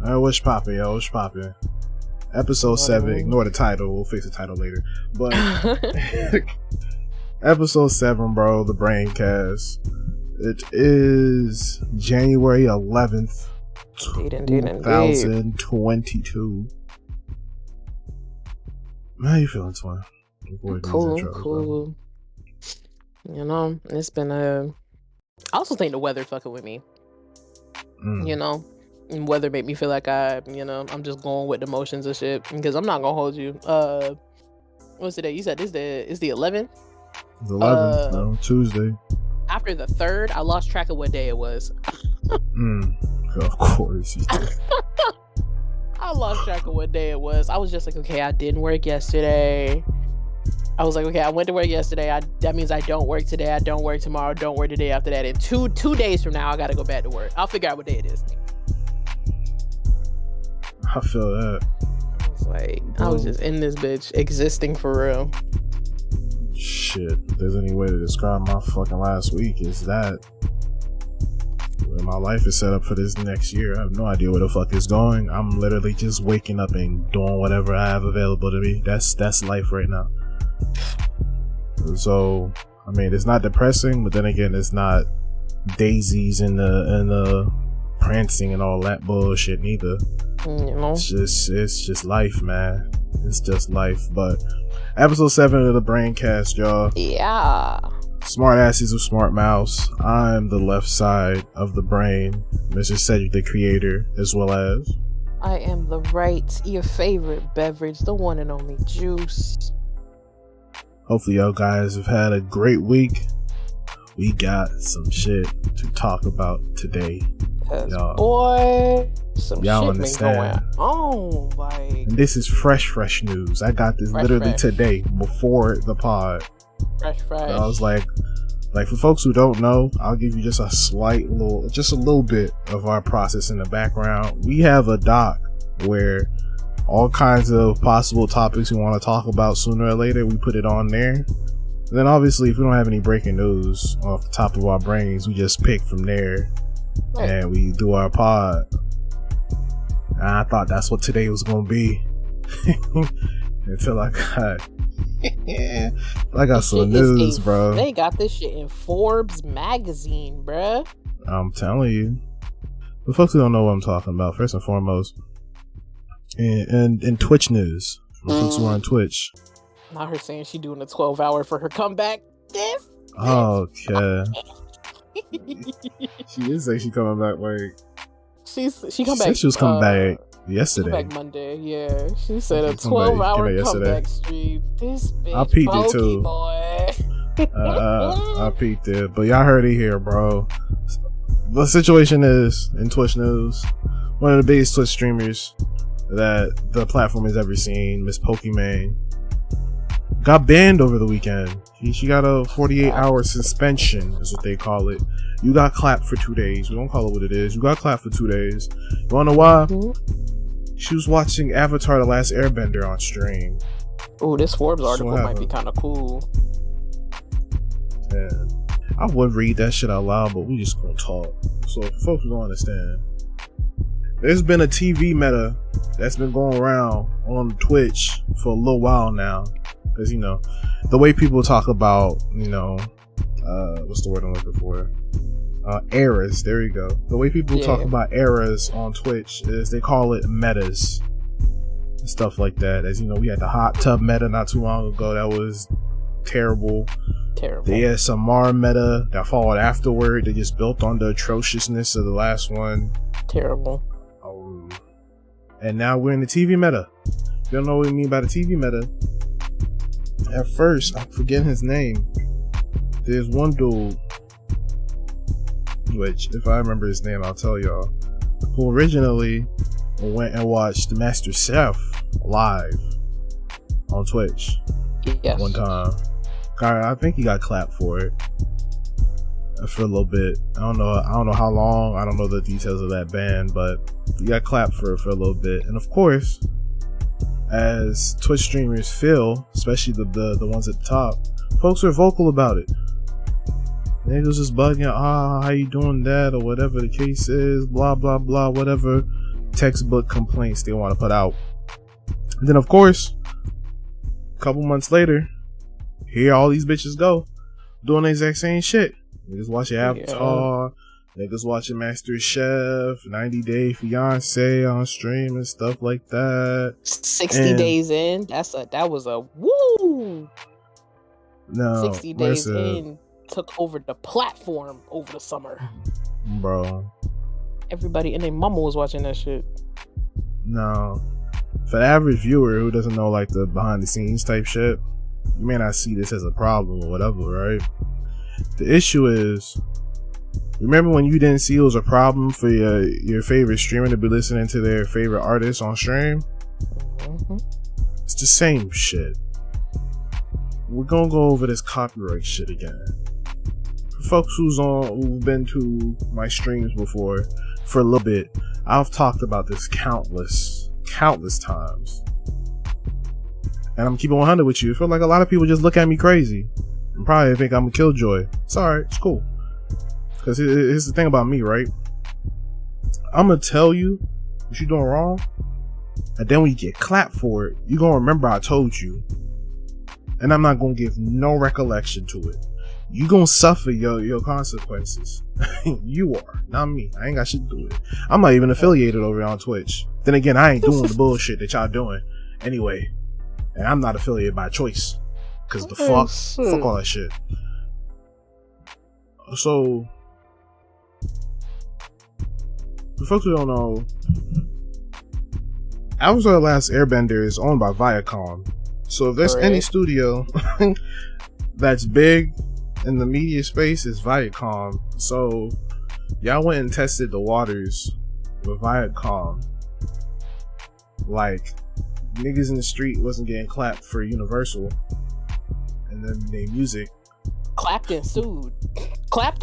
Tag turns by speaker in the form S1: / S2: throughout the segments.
S1: What's poppin', yo? What's poppin'? Episode 7. Ignore the title. We'll fix the title later. But episode 7, bro. The Braincast. It is January 11th, 2022. How you feeling, Twin?
S2: Cool. You know, it's been I also think the weather fucking with me. You know, and weather make me feel like I'm just going with the motions and shit. Because I'm not gonna hold you. What's today? You said it's the 11th.
S1: It's 11th, bro. Tuesday.
S2: After the 3rd, I lost track of what day it was.
S1: Of course.
S2: I lost track of what day it was. I was just like, okay, I didn't work yesterday. I was like, okay, I went to work yesterday. That means I don't work today. I don't work tomorrow. Don't work the day after that. And two days from now, I got to go back to work. I'll figure out what day it is.
S1: I feel that.
S2: I was like, I was just in this bitch existing for real.
S1: Shit, if there's any way to describe my fucking last week, is that my life is set up for this next year. I have no idea where the fuck it's going. I'm literally just waking up and doing whatever I have available to me. That's life right now. So, I mean, it's not depressing, but then again, it's not daisies and the prancing and all that bullshit neither. You know? It's just life, man. It's just life. But episode 7 of the Braincast, y'all.
S2: Yeah.
S1: Smart asses with smart mouths. I'm the left side of the brain, Mr. Cedric the Creator, as well as
S2: I am the right, your favorite beverage, the one and only Juice.
S1: Hopefully y'all guys have had a great week. We got some shit to talk about today. Y'all.
S2: Boy, some
S1: y'all
S2: shit
S1: understand.
S2: Been going on, like.
S1: And this is fresh news. I got this literally today before the pod.
S2: Fresh.
S1: I was like for folks who don't know, I'll give you just a little bit of our process in the background. We have a doc where all kinds of possible topics we want to talk about sooner or later, we put it on there. And then obviously, if we don't have any breaking news off the top of our brains, we just pick from there and we do our pod. And I thought that's what today was going to be until I got some news, bro.
S2: They got this shit in Forbes magazine, bruh.
S1: I'm telling you. The folks who don't know what I'm talking about, first and foremost, and Twitch news. For folks who are on Twitch.
S2: Not her saying she doing a 12-hour for her comeback.
S1: Okay. She did say she coming back. Like
S2: she come back.
S1: Said she was coming back yesterday.
S2: Back Monday. Yeah, she said a 12-hour comeback stream. This bitch,
S1: I peeped it too.
S2: Boy.
S1: I peeped it, but y'all heard it here, bro. The situation is in Twitch news. One of the biggest Twitch streamers that the platform has ever seen, Miss Pokimane, got banned over the weekend. She got a 48-hour suspension, is what they call it. You got clapped for 2 days. We don't call it what it is. You got clapped for 2 days. You wanna know why? She was watching Avatar: The Last Airbender on stream.
S2: Oh, this Forbes article might be kind of cool.
S1: Yeah, I would read that shit out loud, but we just gonna talk. So for folks who don't understand, there's been a TV meta that's been going around on Twitch for a little while now. Because, you know, the way people talk about, what's the word I'm looking for? Eras. There you go. The way people talk about eras on Twitch is they call it metas. And stuff like that. As you know, we had the hot tub meta not too long ago. That was terrible. They had some Mar meta that followed afterward. They just built on the atrociousness of the last one.
S2: Terrible.
S1: And now we're in the TV meta. If you don't know what we mean by the TV meta, at first, I'm forgetting his name. There's one dude, which if I remember his name, I'll tell y'all, who originally went and watched Master Chef live on Twitch one time. I think he got clapped for it for a little bit. I don't know how long. I don't know the details of that ban, but he got clapped for a little bit. And of course, as Twitch streamers feel, especially the ones at the top, folks are vocal about it. Niggas just bugging, how you doing that, or whatever the case is, blah blah blah, whatever. textbook complaints they want to put out. And then, of course, a couple months later, here all these bitches go doing the exact same shit. Niggas watching Avatar, niggas watching Master Chef, 90 Day Fiance on stream and stuff like that.
S2: 60 days in, that was a woo.
S1: No,
S2: 60 days in took over the platform over the summer,
S1: bro.
S2: Everybody and their mama was watching that shit.
S1: No, for the average viewer who doesn't know like the behind the scenes type shit, you may not see this as a problem or whatever, right? The issue is, remember when you didn't see it was a problem for your favorite streamer to be listening to their favorite artist on stream?
S2: Mm-hmm.
S1: It's the same shit. We're gonna go over this copyright shit again. For folks who've been to my streams before for a little bit, I've talked about this countless times. And I'm keeping 100 with you. I feel like a lot of people just look at me crazy and probably think I'm a killjoy. It's alright, it's cool. Because here's the thing about me, right? I'm gonna tell you what you're doing wrong, and then when you get clapped for it, you're gonna remember I told you. And I'm not gonna give no recollection to it. You gonna suffer your consequences. You are, not me. I ain't got shit to do with it. I'm not even affiliated over on Twitch. Then again, I ain't doing the bullshit that y'all doing anyway. And I'm not affiliated by choice. Cause the fuck all that shit. So, for folks who don't know, Avatar: The Last Airbender is owned by Viacom. So if there's any studio that's big in the media space, it's Viacom. So y'all went and tested the waters with Viacom. Like, niggas in the street wasn't getting clapped for Universal, and then they music
S2: clapped and sued, bro.
S1: Clapped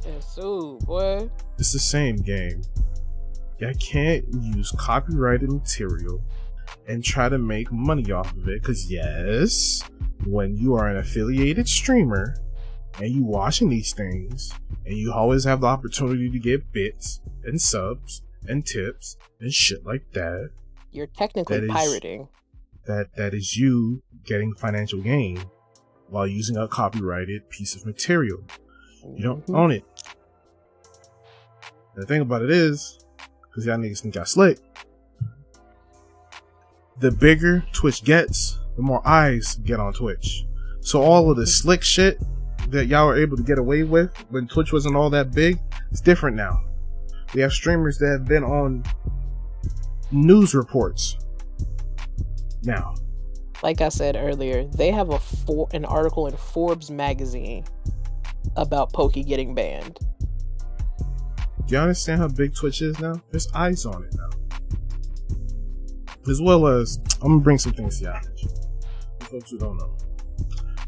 S1: and sued,
S2: boy.
S1: It's the same game. Y'all can't use copyrighted material and try to make money off of it, because yes, when you are an affiliated streamer and you watching these things, and you always have the opportunity to get bits and subs and tips and shit like that,
S2: you're technically pirating.
S1: That is you getting financial gain while using a copyrighted piece of material. You don't own it. The thing about it is, because y'all niggas think y'all slick, the bigger Twitch gets, the more eyes get on Twitch. So all of the slick shit that y'all were able to get away with when Twitch wasn't all that big, it's different now. We have streamers that have been on news reports now.
S2: Like I said earlier, they have an article in Forbes magazine about Poki getting banned.
S1: Do you understand how big Twitch is now? There's eyes on it now. As well as, I'm gonna bring some things to y'all attention, for folks who don't know.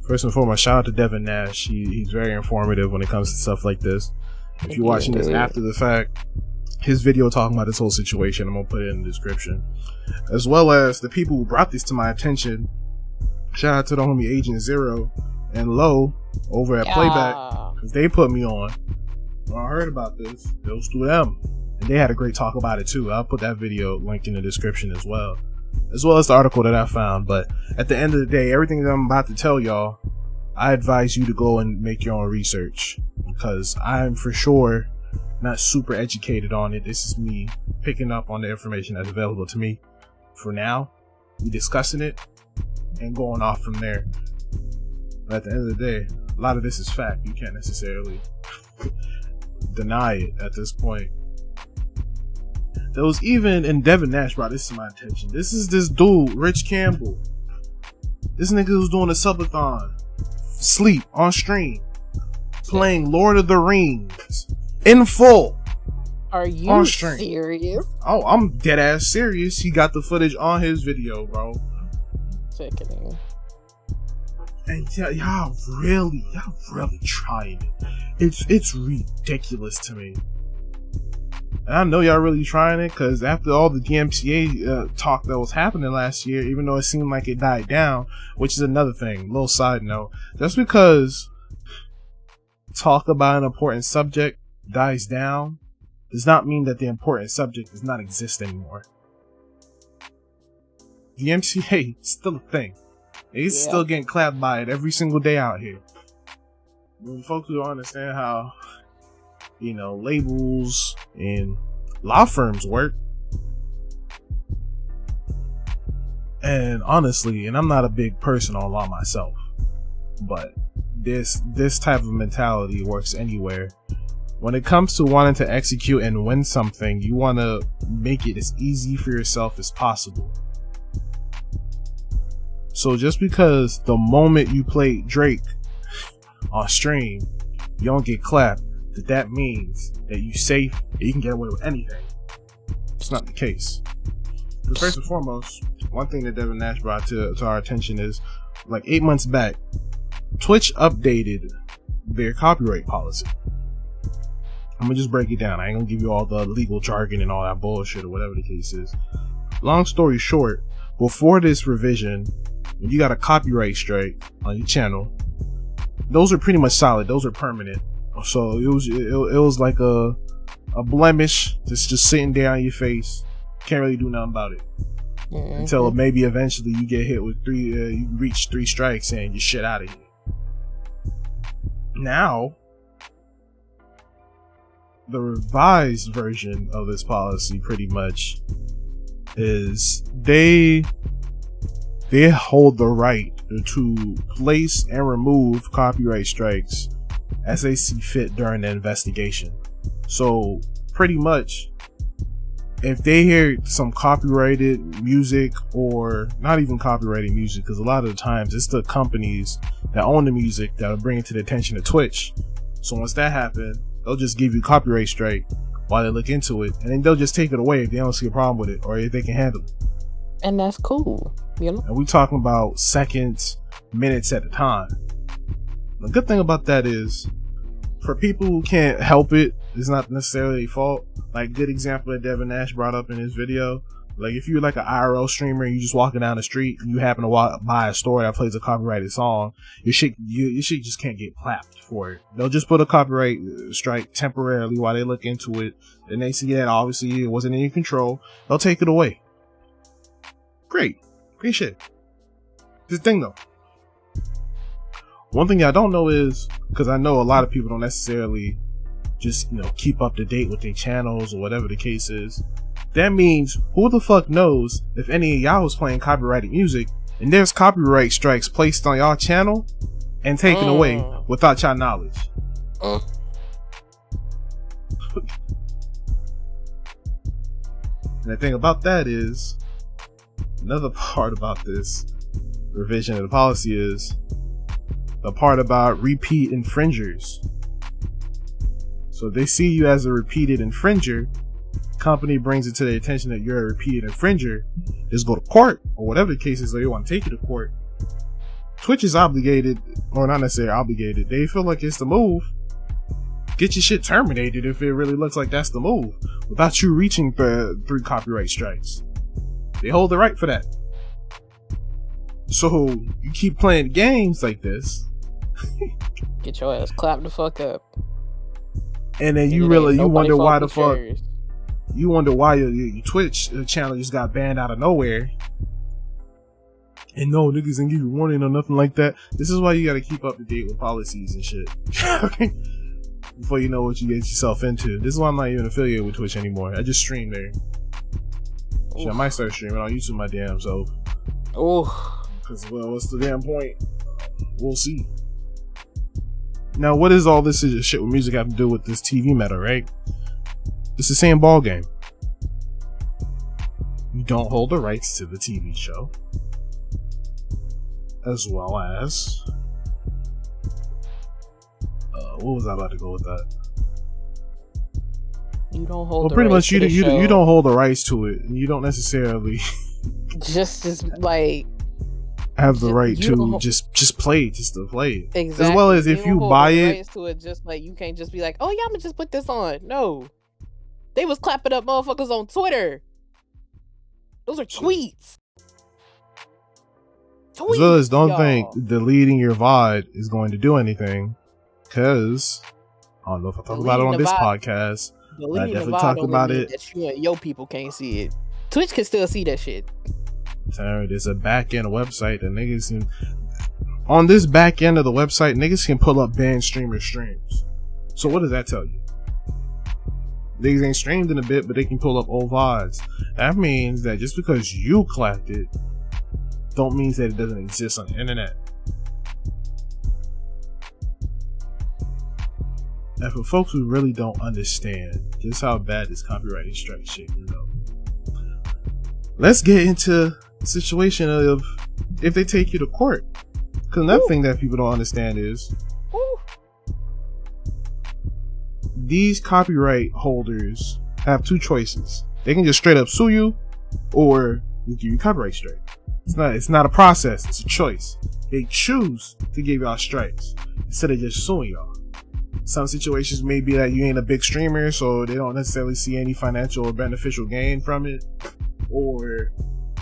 S1: First and foremost, shout out to Devin Nash. He's very informative when it comes to stuff like this. If you're watching this after the fact, his video talking about this whole situation, I'm gonna put it in the description. As well as the people who brought this to my attention. Shout out to the homie Agent Zero and Low over at Playback, because they put me on. When I heard about this, it was through them, and they had a great talk about it too. I'll put that video link in the description as well as the article that I found. But at the end of the day, everything that I'm about to tell y'all, I advise you to go and make your own research, because I'm for sure not super educated on it. This is me picking up on the information that's available to me for now. We discussing it and going off from there. But at the end of the day, a lot of this is fact. You can't necessarily deny it at this point. There was even, and Devin Nash brought this to my attention, this is this dude, Rich Campbell. This nigga was doing a subathon, sleep on stream, playing Lord of the Rings in full.
S2: Are you serious?
S1: Oh, I'm dead ass serious. He got the footage on his video, bro.
S2: Sickening.
S1: And y'all really trying it. It's ridiculous to me. And I know y'all really trying it, because after all the DMCA talk that was happening last year, even though it seemed like it died down, which is another thing, little side note, just because talk about an important subject dies down does not mean that the important subject does not exist anymore. The MCA is still a thing. He's still getting clapped by it every single day out here. When folks don't understand how, labels and law firms work. And honestly, and I'm not a big person on law myself, but this type of mentality works anywhere. When it comes to wanting to execute and win something, you want to make it as easy for yourself as possible. So just because the moment you play Drake on stream, you don't get clapped, that means that you safe and you can get away with anything. It's not the case. But first and foremost, one thing that Devin Nash brought to our attention is, like 8 months back, Twitch updated their copyright policy. I'm gonna just break it down. I ain't gonna give you all the legal jargon and all that bullshit or whatever the case is. Long story short, before this revision, when you got a copyright strike on your channel, those are pretty much solid. Those are permanent. So it was like a blemish that's just sitting there on your face. Can't really do nothing about it until maybe eventually you get hit with you reach 3 strikes and you shit out of here. Now, the revised version of this policy pretty much is they hold the right to place and remove copyright strikes as they see fit during the investigation. So pretty much, if they hear some copyrighted music, or not even copyrighted music, because a lot of the times it's the companies that own the music that will bring it to the attention of Twitch. So once that happens, they'll just give you copyright strike while they look into it, and then they'll just take it away if they don't see a problem with it or if they can handle it.
S2: And that's cool, And
S1: we talking about seconds, minutes at a time. The good thing about that is, for people who can't help it, it's not necessarily their fault. Like, good example that Devin Nash brought up in his video. Like, if you're like an IRL streamer and you just walking down the street and you happen to walk by a store that plays a copyrighted song, your shit just can't get clapped for it. They'll just put a copyright strike temporarily while they look into it. And they see that obviously it wasn't in your control. They'll take it away. Great shit. This thing though. One thing I don't know is, because I know a lot of people don't necessarily just, keep up to date with their channels or whatever the case is. That means, who the fuck knows if any of y'all was playing copyrighted music and there's copyright strikes placed on y'all channel and taken away without y'all knowledge. And the thing about that is, another part about this revision of the policy is the part about repeat infringers. So if they see you as a repeated infringer, company brings it to their attention that you're a repeated infringer, just go to court or whatever the case is, or they want to take you to court. Twitch is obligated, or not necessarily obligated, they feel like it's the move. Get your shit terminated if it really looks like that's the move, without you reaching 3 copyright strikes. They hold the right for that. So you keep playing games like this,
S2: get your ass clapped the fuck up.
S1: And then you wonder why the fuck. You wonder why your Twitch channel just got banned out of nowhere. And no, niggas didn't give you warning or nothing like that. This is why you gotta keep up to date with policies and shit. Before you know what you get yourself into. This is why I'm not even affiliated with Twitch anymore. I just stream there. Shit, I might start streaming on YouTube my damn self. Because, well, what's the damn point? We'll see. Now, what does all this shit with music have to do with this TV meta, right? It's the same ball game. You don't hold the rights to the TV show, as well as what was I about to go with that?
S2: You don't hold.
S1: Well, pretty much you don't hold the rights to it, and you don't necessarily
S2: just as like
S1: have the right to just play it, just to play it.
S2: Exactly.
S1: As well as if you buy it,
S2: to it, just like you can't just be like, oh yeah, I'm gonna just put this on. No, they was clapping up motherfuckers on Twitter. Those are tweets.
S1: As well as don't think deleting your VOD is going to do anything, because I don't know if I talk about it on this podcast,
S2: Deleting the VOD don't mean that you and your people can't see it. Twitch can still see that shit.
S1: There's a back end website that niggas can. On this back end of the website, niggas can pull up banned streamer streams. So what does that tell you? Niggas ain't streamed in a bit, but they can pull up old VODs. That means that just because you clapped it, don't mean that it doesn't exist on the internet. And for folks who really don't understand just how bad this copyright strike shit can go, let's get into the situation of if they take you to court. Because another thing that people don't understand is these copyright holders have two choices. They can just straight up sue you, or give you copyright strike. It's not a process, it's a choice. They choose to give y'all strikes instead of just suing y'all. Some situations may be that you ain't a big streamer, so they don't necessarily see any financial or beneficial gain from it. Or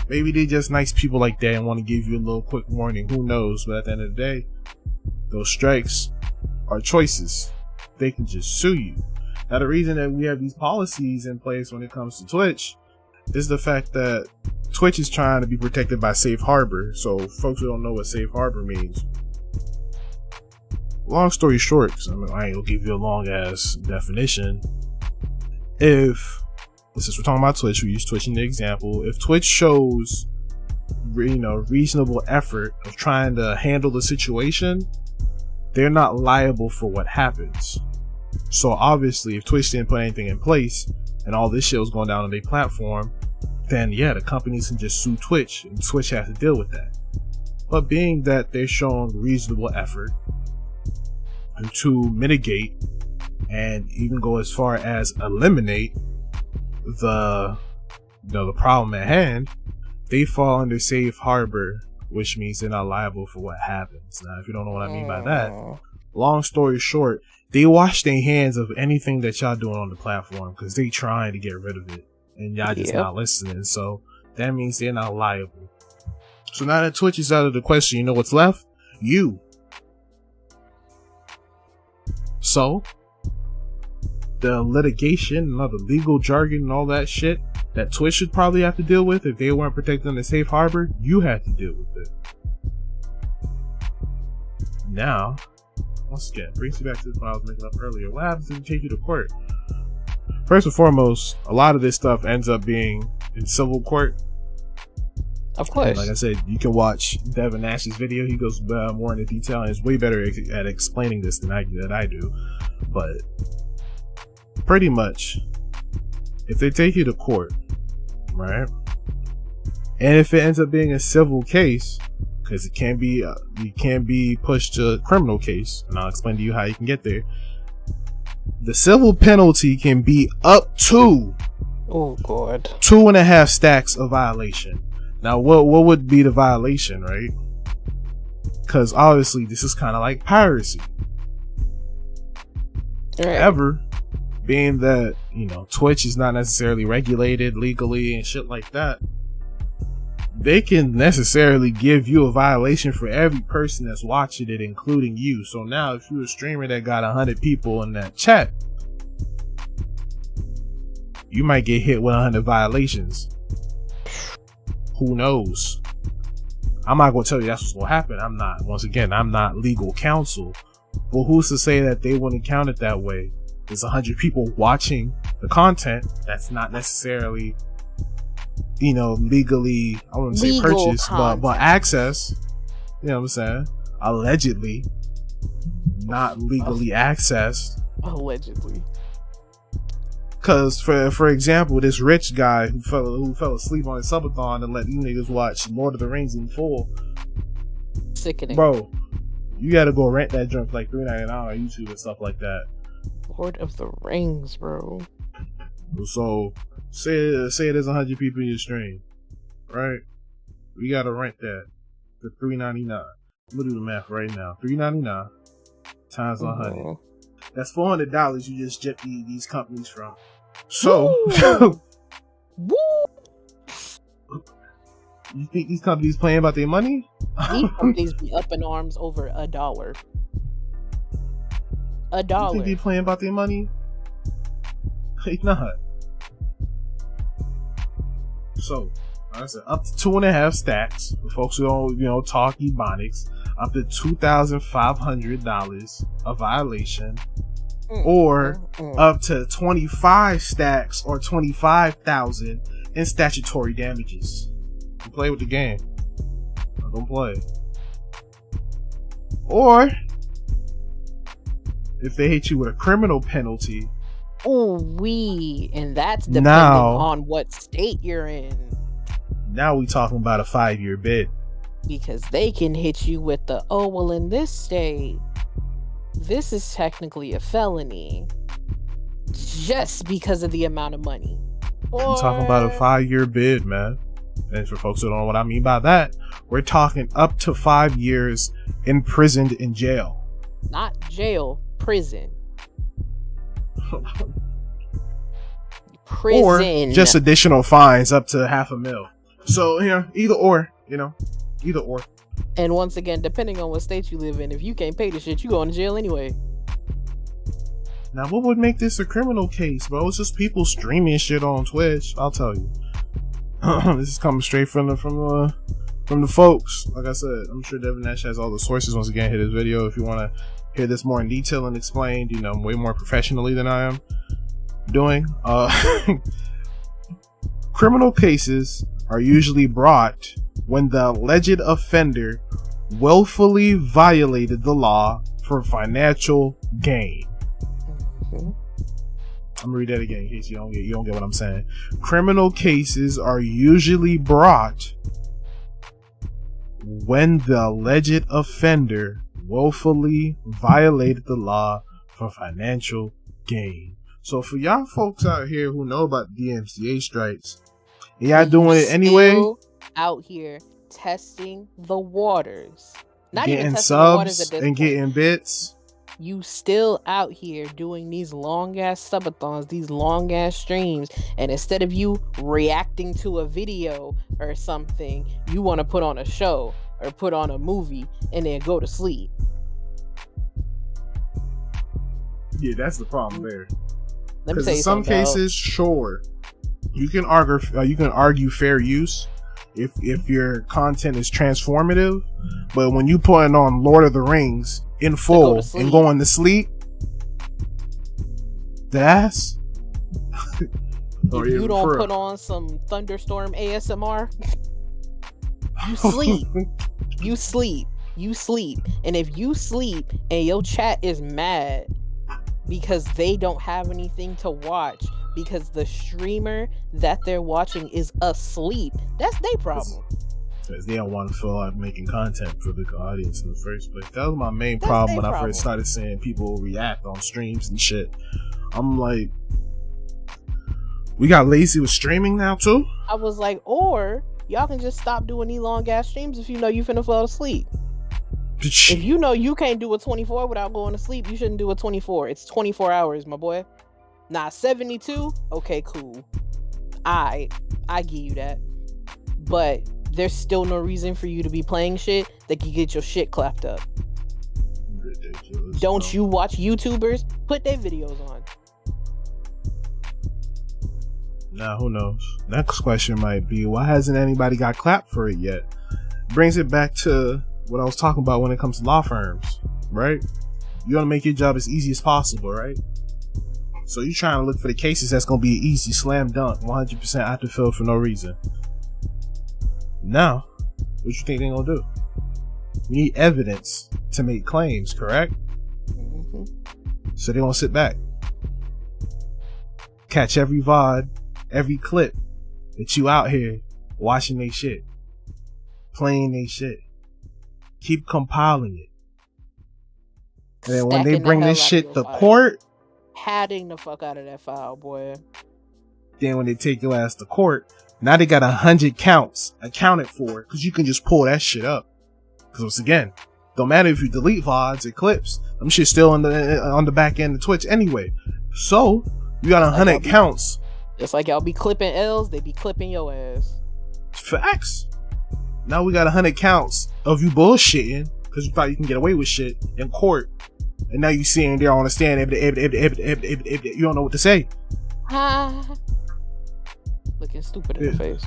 S1: maybe they just nice people like that and want to give you a little quick warning. Who knows? But at the end of the day, those strikes are choices. They can just sue you. Now, the reason that we have these policies in place when it comes to Twitch is the fact that Twitch is trying to be protected by safe harbor. So folks who don't know what safe harbor means, long story short, I ain't gonna give you a long ass definition. Since we're talking about Twitch, we use Twitch in the example. If Twitch shows, reasonable effort of trying to handle the situation, they're not liable for what happens. So obviously, if Twitch didn't put anything in place and all this shit was going down on their platform, then yeah, the companies can just sue Twitch and Twitch has to deal with that. But being that they're showing reasonable effort to mitigate and even go as far as eliminate the problem at hand, they fall under safe harbor, which means they're not liable for what happens. Now, if you don't know what I mean by that, long story short, they wash their hands of anything that y'all doing on the platform because they trying to get rid of it and y'all just not listening. So that means they're not liable. So now that Twitch is out of the question, you know what's left? You. So the litigation and all the legal jargon and all that shit that Twitch should probably have to deal with if they weren't protecting the safe harbor, you had to deal with it. Now, once again, brings you back to the point I was making up earlier. What happens if you take you to court? First and foremost, a lot of this stuff ends up being in civil court.
S2: Of course.
S1: And like I said, you can watch Devin Nash's video. He goes more into detail and is way better at explaining this than I do. But pretty much, if they take you to court, right, and if it ends up being a civil case, because it can be pushed to a criminal case, and I'll explain to you how you can get there. The civil penalty can be up to 2.5 stacks of violation. Now, what would be the violation, right? Because obviously this is kind of like piracy. However, being that, Twitch is not necessarily regulated legally and shit like that, they can necessarily give you a violation for every person that's watching it, including you. So now if you're a streamer that got 100 people in that chat, you might get hit with 100 violations. Who knows? I'm not going to tell you that's what's going to happen. I'm not legal counsel. But who's to say that they wouldn't count it that way? There's 100 people watching the content that's not necessarily, legally, I wouldn't say purchased, but access. You know what I'm saying? Allegedly. Not legally accessed.
S2: Allegedly.
S1: Because, for example, this rich guy who fell asleep on his subathon and let you niggas watch Lord of the Rings in full.
S2: Sickening.
S1: Bro, you gotta go rent that joint for like $3.99 on YouTube and stuff like that.
S2: Lord of the Rings, bro.
S1: So, say there's 100 people in your stream, right? We gotta rent that for $3.99. I'm gonna do the math right now. $3.99 times 100. That's $400 you just gypped these companies from. So,
S2: Woo!
S1: You think these companies playing about their money?
S2: These companies be up in arms over $1. $1.
S1: You think they playing about their money? Like, not. So, like I said, up to 2.5 stacks for folks who don't, talk Ebonics. Up to $2,500 a violation, or up to 25 stacks or 25,000 in statutory damages. You play with the game. Don't play. Or if they hit you with a criminal penalty.
S2: And that's depending on what state you're in.
S1: Now we talking about a 5-year bid.
S2: Because they can hit you with the, in this state, this is technically a felony. Just because of the amount of money.
S1: I'm talking about a 5-year bid, man. And for folks who don't know what I mean by that, we're talking up to 5 years imprisoned in jail.
S2: Not jail, prison. Prison.
S1: Or just additional fines up to $500,000. So, either or. And
S2: once again, depending on what state you live in, if you can't pay the shit, you going to jail anyway.
S1: Now, what would make this a criminal case, bro? It's just people streaming shit on Twitch. I'll tell you. This is coming straight from the folks. Like I said, I'm sure Devin Nash has all the sources. Once again, hit his video if you want to hear this more in detail and explained, way more professionally than I am doing. Criminal cases are usually brought when the alleged offender willfully violated the law for financial gain. I'm gonna read that again in case you don't get what I'm saying. Criminal cases are usually brought when the alleged offender willfully violated the law for financial gain. So for y'all folks out here who know about DMCA strikes, y'all doing it anyway.
S2: Out here testing the waters, not
S1: getting
S2: even testing
S1: subs
S2: the waters at this
S1: and
S2: point.
S1: Getting bits.
S2: You still out here doing these long ass subathons, these long ass streams, and instead of you reacting to a video or something, you want to put on a show or put on a movie and then go to sleep.
S1: Yeah, that's the problem there.
S2: Because in
S1: some cases, sure, you can argue fair use if your content is transformative, but when you putting on Lord of the Rings in full and going to sleep, that's
S2: if you don't put on some thunderstorm ASMR, you sleep. And if you sleep and your chat is mad because they don't have anything to watch because the streamer that they're watching is asleep, that's their problem.
S1: Because they don't want to feel like making content for the audience in the first place. That was my main problem when I first started seeing people react on streams and shit. I'm like, we got lazy with streaming now too?
S2: I was like, or y'all can just stop doing these long ass streams if you know you finna fall asleep. If you know you can't do a 24 without going to sleep, you shouldn't do a 24. It's 24 hours, my boy. Nah, 72? Okay, cool. I give you that. But there's still no reason for you to be playing shit that can get your shit clapped up. Ridiculous. Don't you watch YouTubers? Put their videos on.
S1: Now, who knows? Next question might be, why hasn't anybody got clapped for it yet? Brings it back to what I was talking about when it comes to law firms, right? You want to make your job as easy as possible, right? So you're trying to look for the cases that's going to be an easy slam dunk, 100% out the field for no reason. Now, what you think they're going to do? We need evidence to make claims, correct? Mm-hmm. So they won't sit back. Catch every VOD, every clip that you out here watching they shit, playing they shit. Keep compiling it. And then when they bring this shit to court,
S2: padding the fuck out of that file, boy.
S1: Then when they take your ass to court, now they got 100 counts accounted for, because you can just pull that shit up. Because once again, don't matter if you delete VODs or clips, them shit still on the back end of Twitch anyway. So you got 100 counts.
S2: Just like y'all be clipping L's, they be clipping your ass.
S1: Facts. Now we got 100 counts of you bullshitting because you thought you can get away with shit in court, and now you sitting there on the stand. You don't know what to say.
S2: Looking stupid in the face.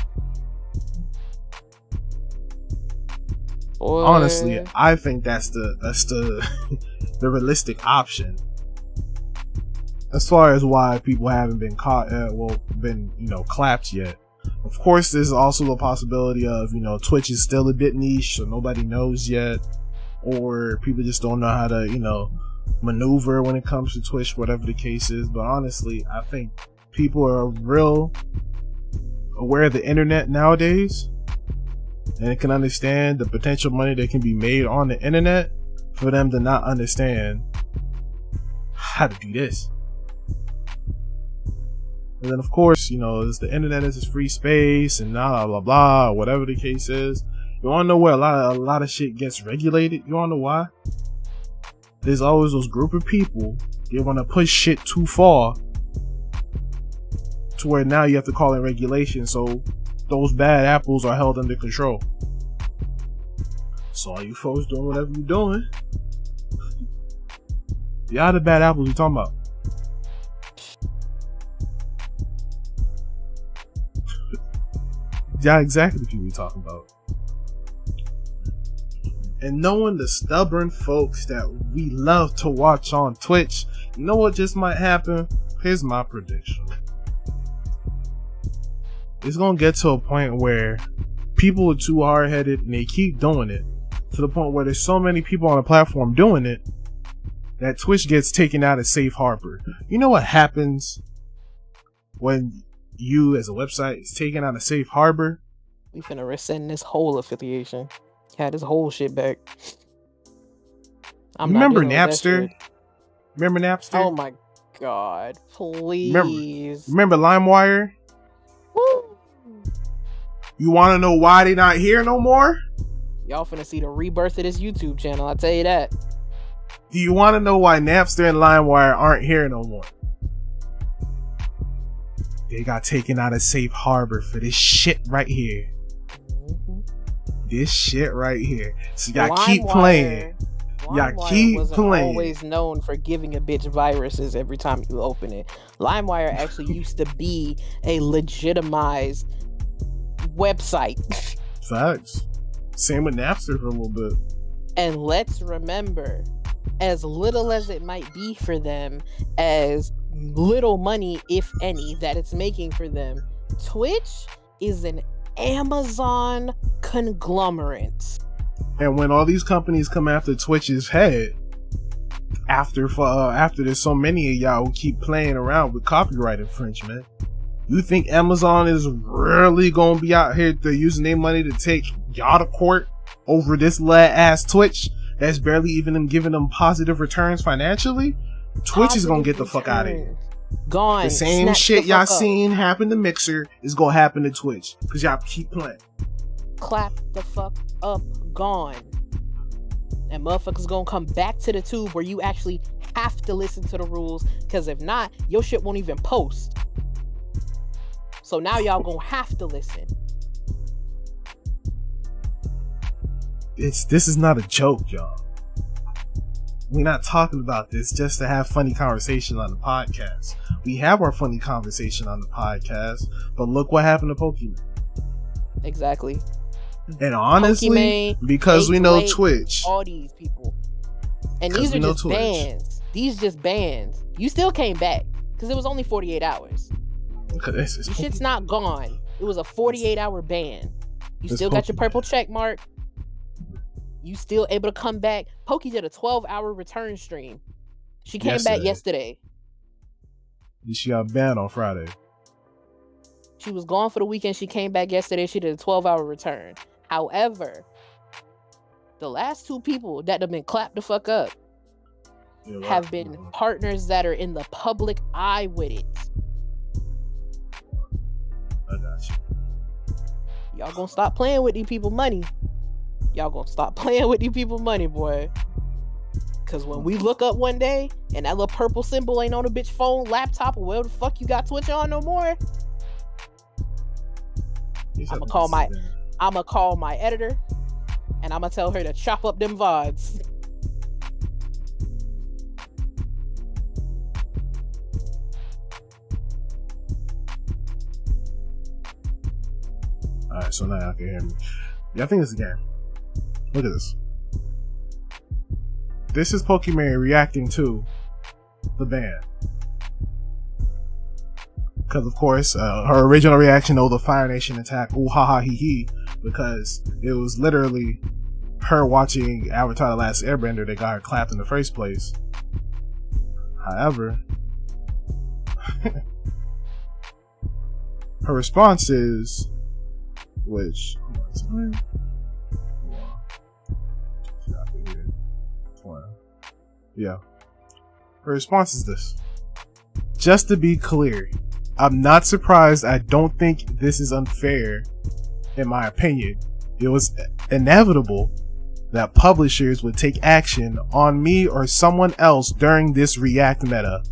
S2: Boy.
S1: Honestly, I think that's the the realistic option. As far as why people haven't been caught, clapped yet. Of course, there's also the possibility of, Twitch is still a bit niche, so nobody knows yet, or people just don't know how to, maneuver when it comes to Twitch, whatever the case is. But honestly, I think people are real aware of the internet nowadays, and it can understand the potential money that can be made on the internet for them to not understand how to do this. And then, of course, the internet is a free space and blah, blah, blah, whatever the case is. You want to know where a lot of shit gets regulated? You want to know why? There's always those group of people, they want to push shit too far to where now you have to call in regulation, so those bad apples are held under control. So all you folks doing whatever you're doing, y'all the bad apples we talking about. Yeah, exactly what we talking about. And knowing the stubborn folks that we love to watch on Twitch, you know what just might happen? Here's my prediction. It's gonna get to a point where people are too hard-headed and they keep doing it to the point where there's so many people on the platform doing it that Twitch gets taken out of safe harbor. You know what happens when you as a website is taken out of safe harbor?
S2: We finna rescind this whole affiliation. Had this whole shit back.
S1: Remember Napster? Remember Napster?
S2: Oh my god, please.
S1: Remember LimeWire?
S2: Woo.
S1: You want to know why they not here no more?
S2: Y'all finna see the rebirth of this YouTube channel, I'll tell you that.
S1: Do you want to know why Napster and LimeWire aren't here no more? They got taken out of safe harbor for this shit right here. This shit right here. So y'all keep playing. Y'all keep playing.
S2: Always known for giving a bitch viruses every time you open it. LimeWire actually used to be a legitimized website.
S1: Facts. Same with Napster for a little bit.
S2: And let's remember, as little as it might be for them, as little money, if any, that it's making for them, Twitch is an Amazon conglomerate.
S1: And when all these companies come after Twitch's head, after there's so many of y'all who keep playing around with copyright infringement, you think Amazon is really gonna be out here using their money to take y'all to court over this ass Twitch that's barely even giving them positive returns financially? Twitch is gonna get the fuck out of here.
S2: Gone.
S1: The same shit y'all seen happen to Mixer is gonna happen to Twitch because y'all keep playing.
S2: Clap the fuck up. Gone. And motherfuckers gonna come back to the tube where you actually have to listen to the rules, because if not, your shit won't even post. So now y'all gonna have to listen.
S1: This is not a joke, y'all. We're not talking about this just to have funny conversation on the podcast. We have our funny conversation on the podcast, but look what happened to Pokimane.
S2: Exactly.
S1: And honestly, Pokimane, because we know Twitch,
S2: all these people, and these are just bans. These just bans. You still came back because it was only 48 hours. Your shit's not gone. It was a 48-hour ban. You still got your purple check mark. You still able to come back. Pokey did a 12-hour return stream. She came back yesterday.
S1: She got banned on Friday.
S2: She was gone for the weekend. She came back yesterday. She did a 12-hour return. However, the last two people that have been clapped the fuck up have been partners that are in the public eye with it.
S1: I got you.
S2: Y'all gonna stop playing with these people money. Y'all gonna stop playing with these people money, boy. Cause when we look up one day and that little purple symbol ain't on a bitch phone, laptop, or whatever the fuck you got Twitch on no more, I'm gonna call my editor and I'm gonna tell her to chop up them VODs.
S1: Alright, so now y'all can hear me. Yeah, I think it's a game. Look at this. This is Pokimane reacting to the ban. Because, of course, her original reaction, the Fire Nation attack, ooh, ha ha, hee hee, because it was literally her watching Avatar: The Last Airbender that got her clapped in the first place. However, her response is, which, yeah, her response is this. Just to be clear, I'm not surprised. I don't think this is unfair. In my opinion, it was inevitable that publishers would take action on me or someone else during this React meta.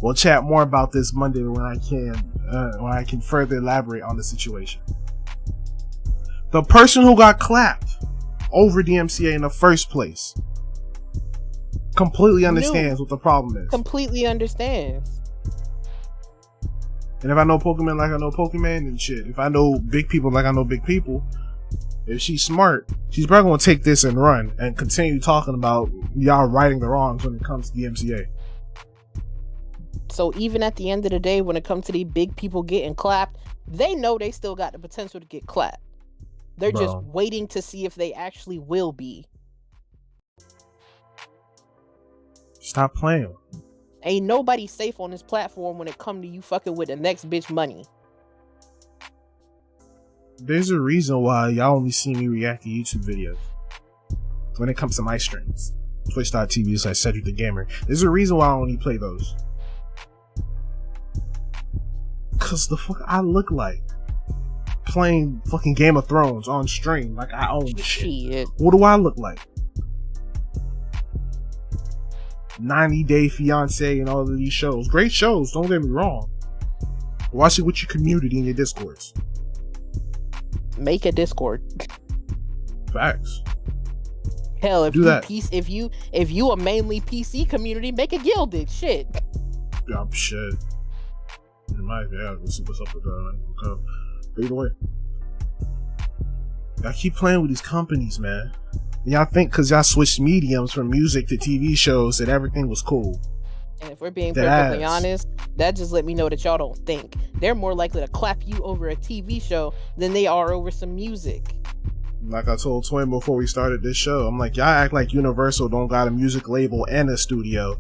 S1: We'll chat more about this Monday when I can further elaborate on the situation. The person who got clapped over DMCA in the first place completely understands what the problem is.
S2: Completely understands.
S1: And if I know Pokemon like I know Pokemon and shit, if I know big people like I know big people, if she's smart, she's probably gonna take this and run and continue talking about y'all righting the wrongs when it comes to the MCA.
S2: So even at the end of the day, when it comes to these big people getting clapped, they know they still got the potential to get clapped. They're just waiting to see if they actually will be.
S1: Stop playing.
S2: Ain't nobody safe on this platform when it come to you fucking with the next bitch money.
S1: There's a reason why y'all only see me react to YouTube videos when it comes to my streams. Twitch.tv/Cedric the Gamer. There's a reason why I only play those. Cause the fuck I look like playing fucking Game of Thrones on stream like I own shit. What do I look like? 90 Day Fiance and all of these shows. Great shows, don't get me wrong. Watch it with your community in your discords.
S2: Make a Discord.
S1: Facts.
S2: Hell, if you a mainly PC community, make a gilded shit.
S1: Yeah, shit. Let's see what's up with that. Either way, I keep playing with these companies, man. Y'all think because y'all switched mediums from music to TV shows that everything was cool.
S2: And if we're being perfectly honest, that just let me know that y'all don't think. They're more likely to clap you over a TV show than they are over some music.
S1: Like I told Twin before we started this show, I'm like, y'all act like Universal don't got a music label and a studio.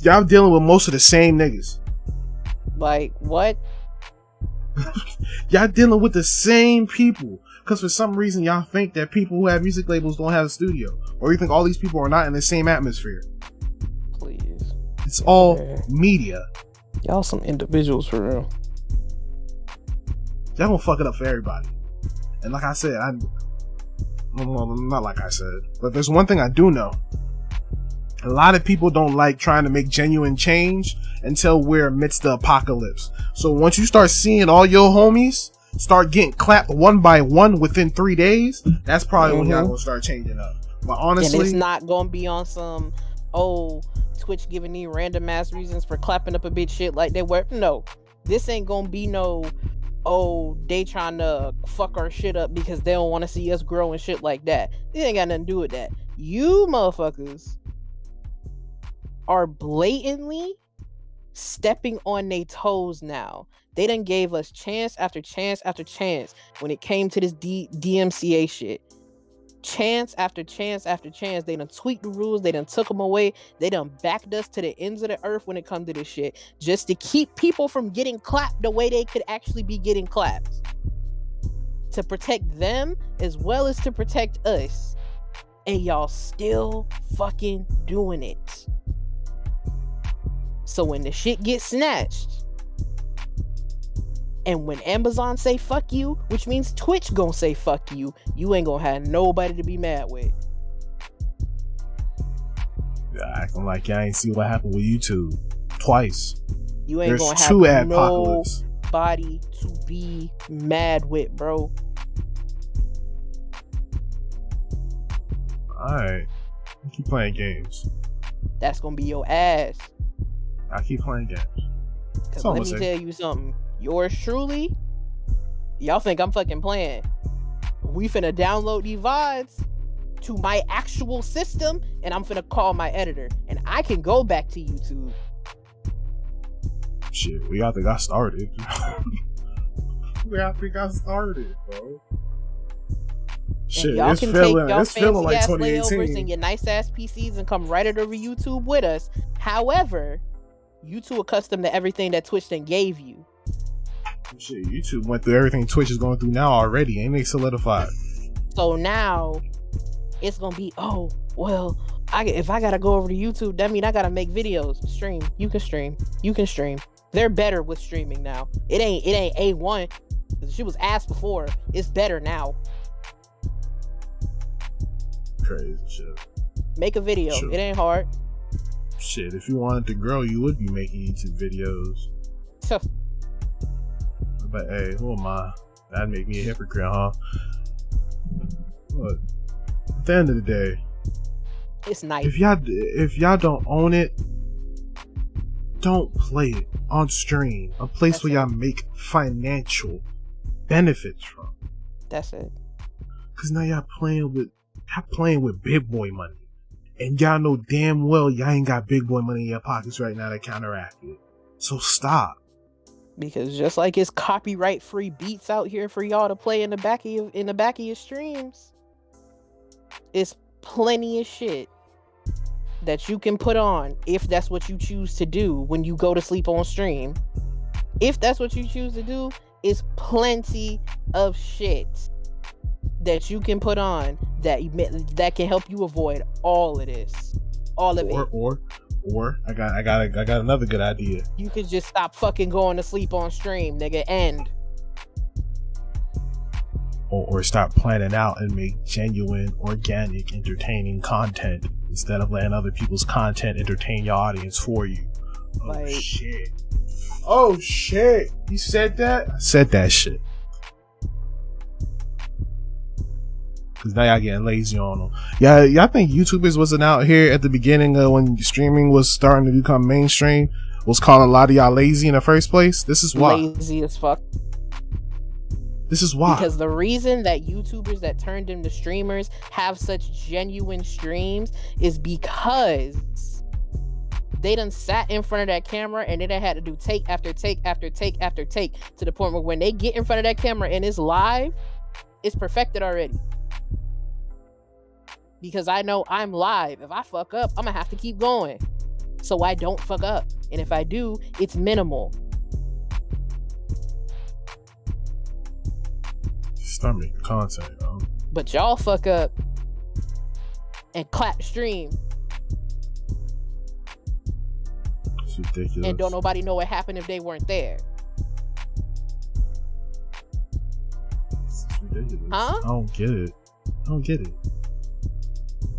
S1: Y'all dealing with most of the same niggas.
S2: Like, what?
S1: Y'all dealing with the same people. Because for some reason, y'all think that people who have music labels don't have a studio. Or you think all these people are not in the same atmosphere.
S2: Please.
S1: It's all media.
S2: Y'all some individuals for real.
S1: Y'all gonna fuck it up for everybody. And like I said, well, not like I said, but there's one thing I do know. A lot of people don't like trying to make genuine change until we're amidst the apocalypse. So once you start seeing all your homies start getting clapped one by one within 3 days, that's probably when y'all gonna start changing up. But honestly,
S2: and it's not gonna be on some Twitch giving me random ass reasons for clapping up a bitch shit like they were. No, this ain't gonna be no they trying to fuck our shit up because they don't want to see us grow and shit like that. It ain't got nothing to do with that. You motherfuckers are blatantly stepping on their toes now. They done gave us chance after chance after chance when it came to this DMCA shit. Chance after chance after chance. They done tweaked the rules. They done took them away. They done backed us to the ends of the earth when it comes to this shit. Just to keep people from getting clapped the way they could actually be getting clapped. To protect them as well as to protect us. And y'all still fucking doing it. So when the shit gets snatched, and when Amazon say fuck you, which means Twitch gonna say fuck you, you ain't gonna have nobody to be mad with.
S1: Yeah, acting like y'all ain't see what happened with YouTube twice.
S2: You ain't gonna have nobody to be mad with, bro.
S1: Alright. Keep playing games.
S2: That's gonna be your ass.
S1: I keep playing games.
S2: Cause let me tell you something. Yours truly Y'all think I'm fucking playing. We finna download these VODs to my actual system, and I'm finna call my editor, and I can go back to YouTube.
S1: Shit, we got to got started. We got to got started, bro. Shit,
S2: and y'all
S1: it's
S2: can
S1: feeling,
S2: take y'all
S1: it's feeling like
S2: fancy ass
S1: 2018.
S2: layovers and your nice ass PCs and come right over YouTube with us. However, you too accustomed to everything that Twitch then gave you.
S1: Shit, YouTube went through everything Twitch is going through now already. Ain't they solidified?
S2: So now it's gonna be, oh well, if I gotta go over to YouTube, that mean I gotta make videos. Stream. You can stream. They're better with streaming now. It ain't A1. She was asked before. It's better now.
S1: Crazy shit.
S2: Make a video. Sure. It ain't hard.
S1: Shit, if you wanted to grow, you would be making YouTube videos. But hey, who am I? That'd make me a hypocrite, huh? But at the end of the day,
S2: it's nice.
S1: If y'all don't own it, don't play it on stream. A place where y'all make financial benefits from.
S2: That's it.
S1: Cause now y'all playing with big boy money. And y'all know damn well y'all ain't got big boy money in your pockets right now to counteract it. So stop.
S2: Because just like it's copyright free beats out here for y'all to play in the back of your streams, it's plenty of shit that you can put on if that's what you choose to do when you go to sleep on stream. If that's what you choose to do, it's plenty of shit that you can put on that can help you avoid all of this. All of it.
S1: Or I got another good idea.
S2: You could just stop fucking going to sleep on stream, nigga. End.
S1: Or stop planning out and make genuine, organic, entertaining content instead of letting other people's content entertain your audience for you. Oh shit! You said that? I said that shit. Cause now y'all getting lazy on them. Y'all think YouTubers wasn't out here at the beginning of when streaming was starting to become mainstream, was calling a lot of y'all lazy in the first place? This is why.
S2: Lazy as fuck.
S1: This is why.
S2: Because the reason that YouTubers that turned into streamers have such genuine streams is because they done sat in front of that camera and then they had to do take after take after take after take to the point where when they get in front of that camera and it's live, it's perfected already. Because I know I'm live. If I fuck up, I'm gonna have to keep going. So I don't fuck up. And if I do, it's minimal.
S1: Start making content, yo.
S2: But y'all fuck up and clap stream.
S1: It's ridiculous.
S2: And don't nobody know what happened if they weren't there.
S1: It's ridiculous.
S2: Huh?
S1: I don't get it.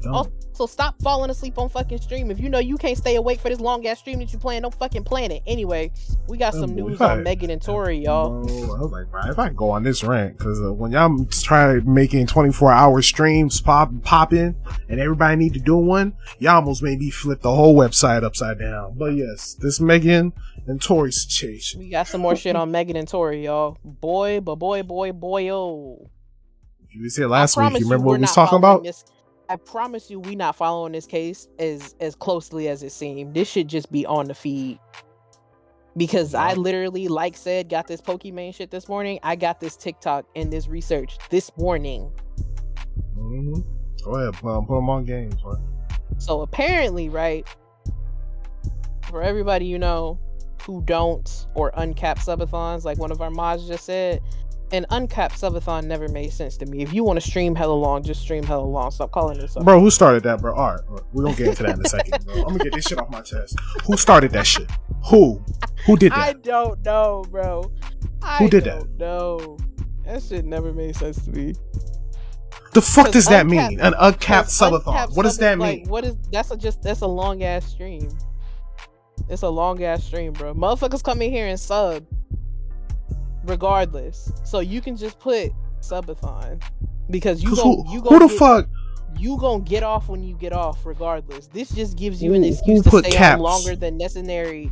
S2: Also, stop falling asleep on fucking stream. If you know you can't stay awake for this long ass stream that you playing, don't fucking plan it. Anyway, we got some news on Megan and Tory, y'all.
S1: I was like, bro, if I can go on this rant, because when y'all try making 24-hour streams popping and everybody need to do one, y'all almost made me flip the whole website upside down. But yes, this Megan and Tory situation.
S2: We got some more shit on Megan and Tory, y'all. Boy, oh.
S1: If you was here last week, you remember what we was talking about?
S2: I promise you, we not following this case as closely as it seemed. This should just be on the feed. Because I literally, like said, got this Pokimane shit this morning. I got this TikTok and this research this morning.
S1: Mm-hmm. Go ahead, put them on games, right?
S2: So apparently, right, for everybody you know who don't or uncap subathons, like one of our mods just said, an uncapped subathon never made sense to me. If you want to stream hella long, just stream hella long. Stop calling this up.
S1: Bro, who started that, bro? All right, we're gonna get into that in a second, bro. I'm gonna get this shit off my chest. Who started that shit? Who did that?
S2: I don't know, bro.
S1: Who did that?
S2: No, that shit never made sense to me.
S1: The fuck does that mean? An uncapped subathon? What does that mean?
S2: That's a long ass stream. It's a long ass stream, bro. Motherfuckers come in here and sub regardless, so you can just put subathon because you gonna get off when you get off regardless. This just gives you an excuse to stay on longer than necessary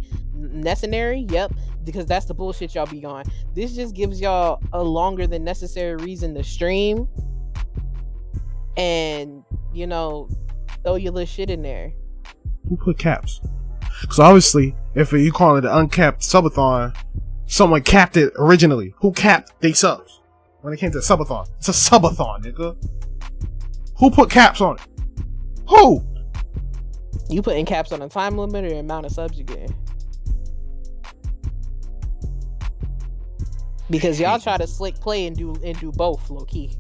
S2: necessary. Yep, because that's the bullshit y'all be on. This just gives y'all a longer than necessary reason to stream, and you know, throw your little shit in there.
S1: Who put caps? Because obviously, if you call it an uncapped subathon, someone capped it originally. Who capped they subs when it came to subathon? It's a subathon, nigga. Who put caps on it? Who?
S2: You putting caps on a time limit or the amount of subs you get? Because y'all try to slick play and do both, low key.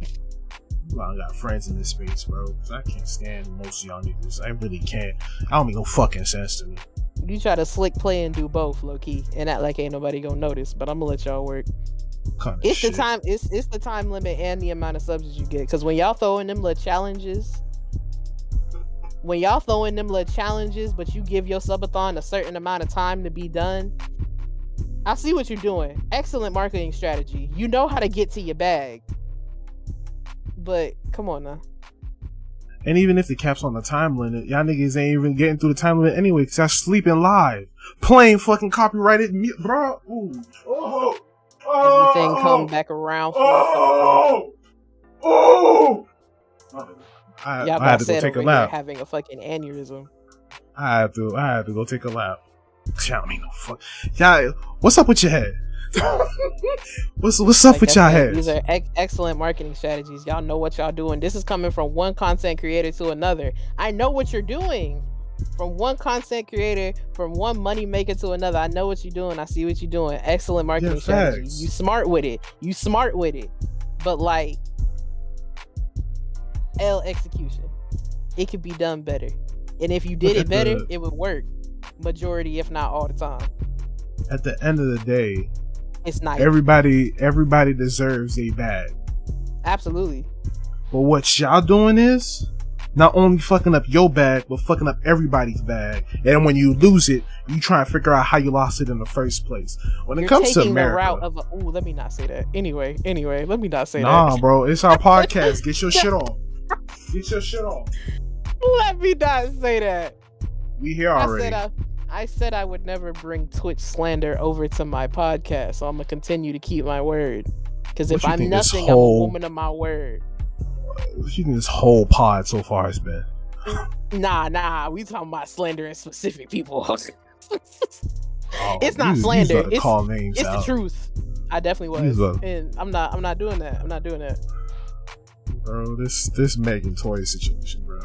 S1: I got friends in this space, bro. I can't stand most of y'all niggas. I really can't. I don't make no fucking sense to me.
S2: You try to slick play and do both, low key, and act like ain't nobody gonna notice. But I'm gonna let y'all work. It's the time. It's the time limit and the amount of subs you get. Because when y'all throw in them little challenges, but you give your subathon a certain amount of time to be done, I see what you're doing. Excellent marketing strategy. You know how to get to your bag. But come on now.
S1: And even if the cap's on the time limit, y'all niggas ain't even getting through the time limit anyway, because y'all sleeping live, playing fucking copyrighted bro. Ooh.
S2: Everything come back around. I had to go take a lap. Having a fucking aneurysm.
S1: I had to go take a lap. Y'all ain't no fuck. Y'all, what's up with your head? what's up with y'all head?
S2: These are excellent marketing strategies. Y'all know what y'all doing. This is coming from one content creator to another. I know what you're doing. From one content creator, from one money maker to another. I know what you're doing. I see what you're doing. Excellent marketing strategy. You smart with it. But like execution. It could be done better. And if you did it better, it would work. Majority, if not all the time.
S1: At the end of the day,
S2: it's not
S1: everybody deserves a bag.
S2: Absolutely.
S1: But what y'all doing is not only fucking up your bag, but fucking up everybody's bag. And when you lose it, you try and figure out how you lost it in the first place. When it comes to America,
S2: let me not say that. Anyway, let me not say that.
S1: Nah, bro, it's our podcast. Get your shit on.
S2: Let me not say that.
S1: We here already.
S2: I said I would never bring Twitch slander over to my podcast, so I'm gonna continue to keep my word. Because if I'm nothing, I'm a woman of my word.
S1: What do you think this whole pod so far has been?
S2: Nah, we talking about slandering specific people. It's not slander. It's the truth. I definitely was, and I'm not doing that.
S1: Bro, this Megan Toy situation, bro.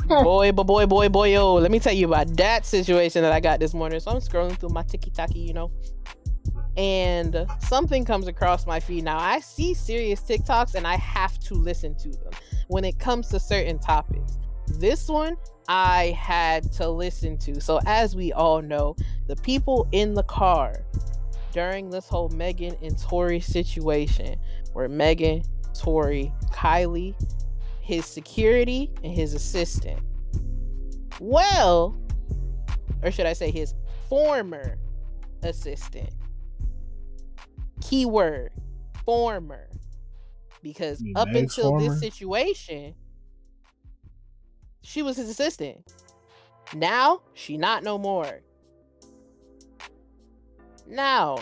S2: boy, yo. Let me tell you about that situation that I got this morning. So I'm scrolling through my tiki-taki, you know, and something comes across my feed. Now, I see serious TikToks, and I have to listen to them when it comes to certain topics. This one, I had to listen to. So as we all know, the people in the car during this whole Megan and Tory situation were Megan, Tory, Kylie, his security, and his assistant. Well, or should I say his former assistant. Keyword, former. Because up until this situation, she was his assistant. Now, she not no more. Now,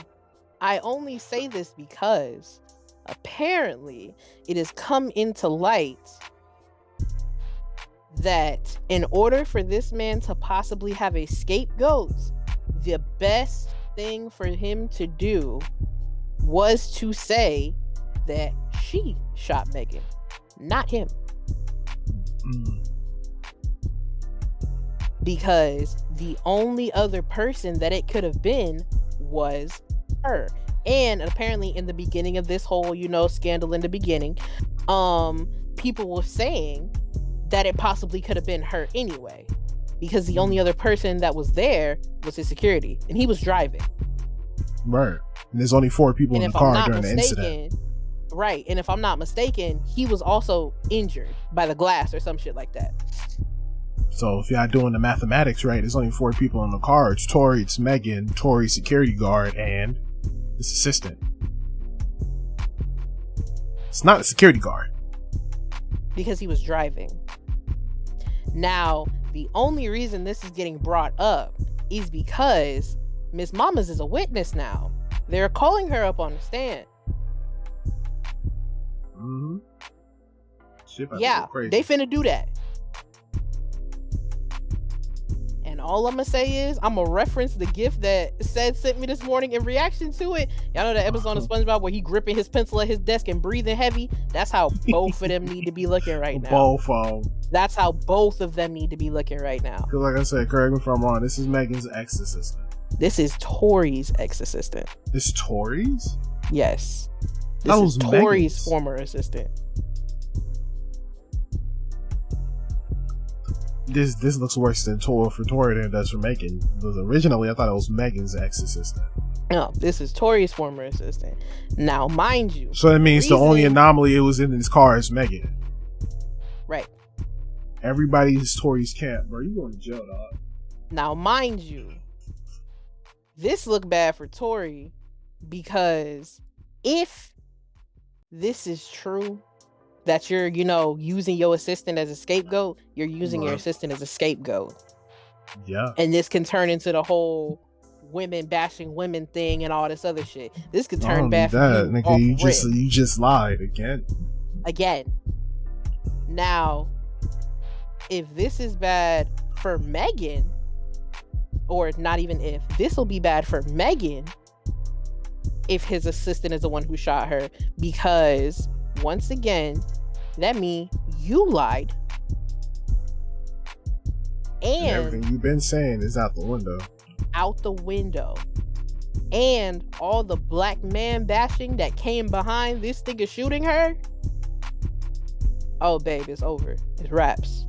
S2: I only say this because apparently it has come into light that in order for this man to possibly have a scapegoat, the best thing for him to do was to say that she shot Megan, not him. Because the only other person that it could have been was her. And apparently in the beginning of this whole, scandal in the beginning, people were saying that it possibly could have been her anyway, because the only other person that was there was his security, and he was driving.
S1: Right. And there's only 4 people in the car during the incident.
S2: Right. And if I'm not mistaken, he was also injured by the glass or some shit like that.
S1: So if y'all doing the mathematics right, there's only 4 people in the car. It's Tory, it's Megan, Tory's security guard, and his assistant. It's not a security guard.
S2: Because he was driving. Now, the only reason this is getting brought up is because Miss Mamas is a witness now. They're calling her up on the stand.
S1: Mm-hmm.
S2: Yeah, they finna do that. And all I'm gonna say is, I'm gonna reference the gift that Sed sent me this morning in reaction to it. Y'all know the episode of SpongeBob where he gripping his pencil at his desk and breathing heavy? That's how both of them need to be looking right now.
S1: Both of them.
S2: That's how both of them need to be looking right now.
S1: Because like I said, correct me if I'm wrong, this is Megan's ex-assistant.
S2: This is Tori's ex-assistant.
S1: It's Tori's?
S2: Yes. This is Tori's former assistant.
S1: This looks worse than for Tori than it does for Megan. Because originally I thought it was Megan's ex-assistant.
S2: No, this is Tori's former assistant. Now, mind you.
S1: So that means the only anomaly it was in his car is Megan.
S2: Right.
S1: Everybody's Tori's camp, bro. You going to jail, dog.
S2: Now, mind you, this look bad for Tori because if this is true, that you're, using your assistant as a scapegoat, you're using your assistant as a scapegoat.
S1: Yeah.
S2: And this can turn into the whole women bashing women thing and all this other shit. This could turn bad for you.
S1: Nigga, you just lied again.
S2: Now, if this is bad for Megan, or not even if, this will be bad for Megan if his assistant is the one who shot her, because once again, that means you lied. And
S1: everything you've been saying is out the window.
S2: And all the black man bashing that came behind this nigga shooting her. Oh, babe, it's over. It's wraps.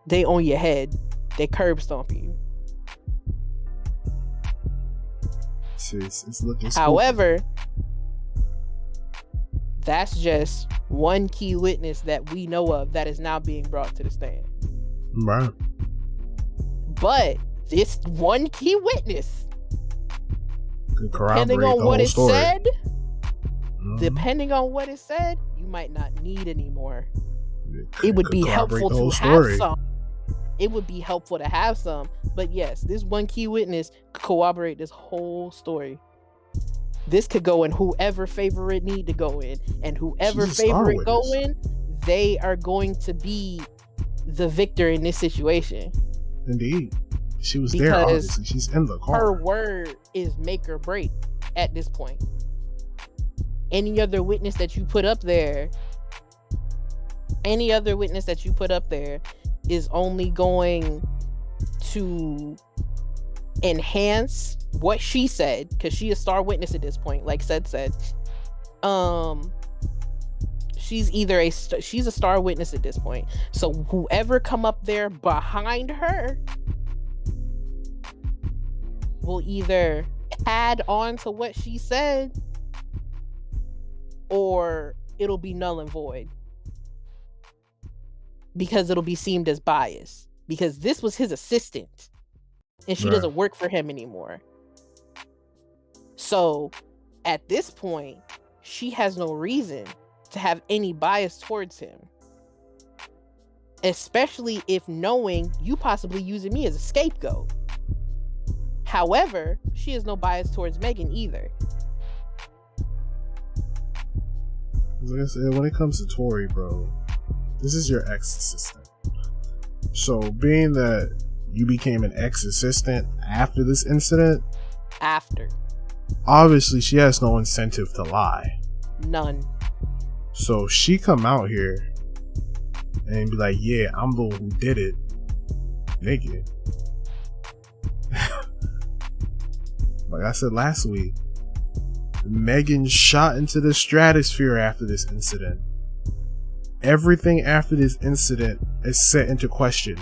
S2: They on your head. They curb stomp you.
S1: It's looking spooky.
S2: However, that's just one key witness that we know of that is now being brought to the stand.
S1: Right.
S2: But this one key witness,
S1: depending on what it said,
S2: depending on what it said, you might not need anymore. It would be helpful to have some. It would be helpful to have some. But yes, this one key witness could corroborate this whole story. This could go in whoever favor it need to go in. And whoever favor it go in, they are going to be the victor in this situation.
S1: Indeed. She was there, obviously. She's in the car.
S2: Her word is make or break at this point. Any other witness that you put up there is only going to enhance what she said, because she is star witness at this point, like said. She's a star witness at this point. So whoever come up there behind her will either add on to what she said, or it'll be null and void, because it'll be seen as bias, because this was his assistant and she doesn't work for him anymore. So at this point, she has no reason to have any bias towards him, especially if knowing you possibly using me as a scapegoat. However, she has no bias towards Megan either.
S1: Like I said, when it comes to Tori, bro, this is your ex-assistant. So being that you became an ex-assistant after this incident, obviously she has no incentive to lie.
S2: None.
S1: So she come out here and be like, yeah, I'm the one who did it. Nigga. Like I said last week, Megan shot into the stratosphere after this incident. Everything after this incident is set into question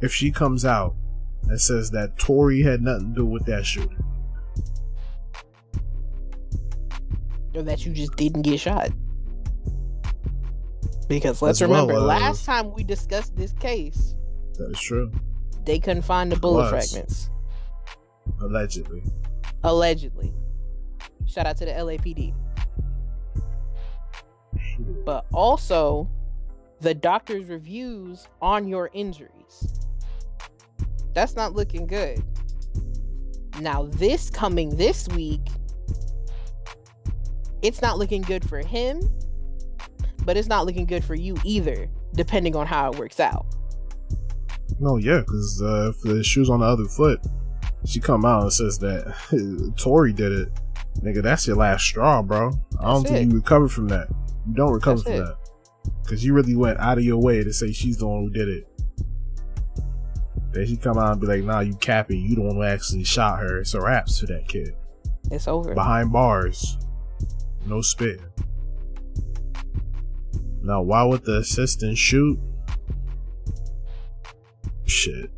S1: if she comes out and says that Tori had nothing to do with that shooting.
S2: Or that you just didn't get shot. Because let's remember, last time we discussed this case,
S1: that is true,
S2: they couldn't find the bullet fragments. Allegedly. Shout out to the LAPD. But also the doctor's reviews on your injuries. That's not looking good. Now, this coming this week, it's not looking good for him, but it's not looking good for you either, depending on how it works out.
S1: No, yeah, because if the shoe's on the other foot, she come out and says that Tory did it. Nigga, that's your last straw, bro. I don't think you recover from that. You don't recover from that. Because you really went out of your way to say she's the one who did it. Then she come out and be like, nah, you capping. You the one who actually shot her. It's a wrap to that kid.
S2: It's over.
S1: Behind bars. No spit. Now, why would the assistant shoot? Shit.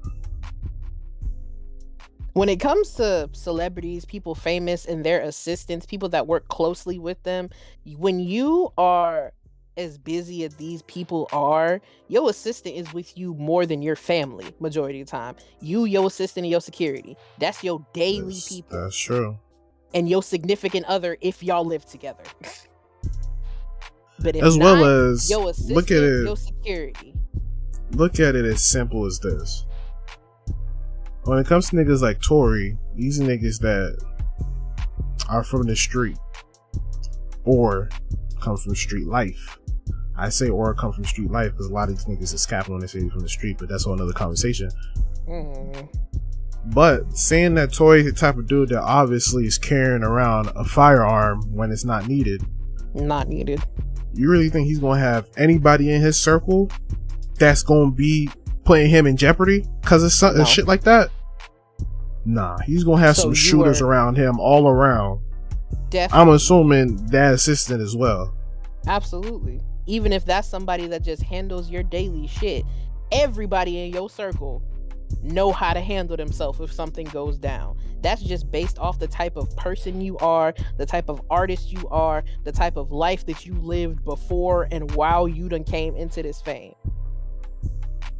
S2: When it comes to celebrities, people famous and their assistants, people that work closely with them, when you are as busy as these people are, your assistant is with you more than your family majority of the time. Your assistant, and your security. That's your daily people.
S1: That's true.
S2: And your significant other if y'all live together. But if
S1: as
S2: not,
S1: well as
S2: your assistant,
S1: look at it,
S2: your security.
S1: Look at it as simple as this. When it comes to niggas like Tory, these are niggas that are from the street or come from street life. I say or come from street life because a lot of these niggas is capping when they say from the street, but that's a whole another conversation. But saying that Tory's the type of dude that obviously is carrying around a firearm when it's not needed.
S2: Not needed.
S1: You really think he's going to have anybody in his circle that's going to be putting him in jeopardy because of something shit like that? Nah, he's going to have some shooters around him all around. Definitely. I'm assuming that assistant as well.
S2: Absolutely. Even if that's somebody that just handles your daily shit, everybody in your circle know how to handle themselves if something goes down. That's just based off the type of person you are, the type of artist you are, the type of life that you lived before and while you done came into this fame.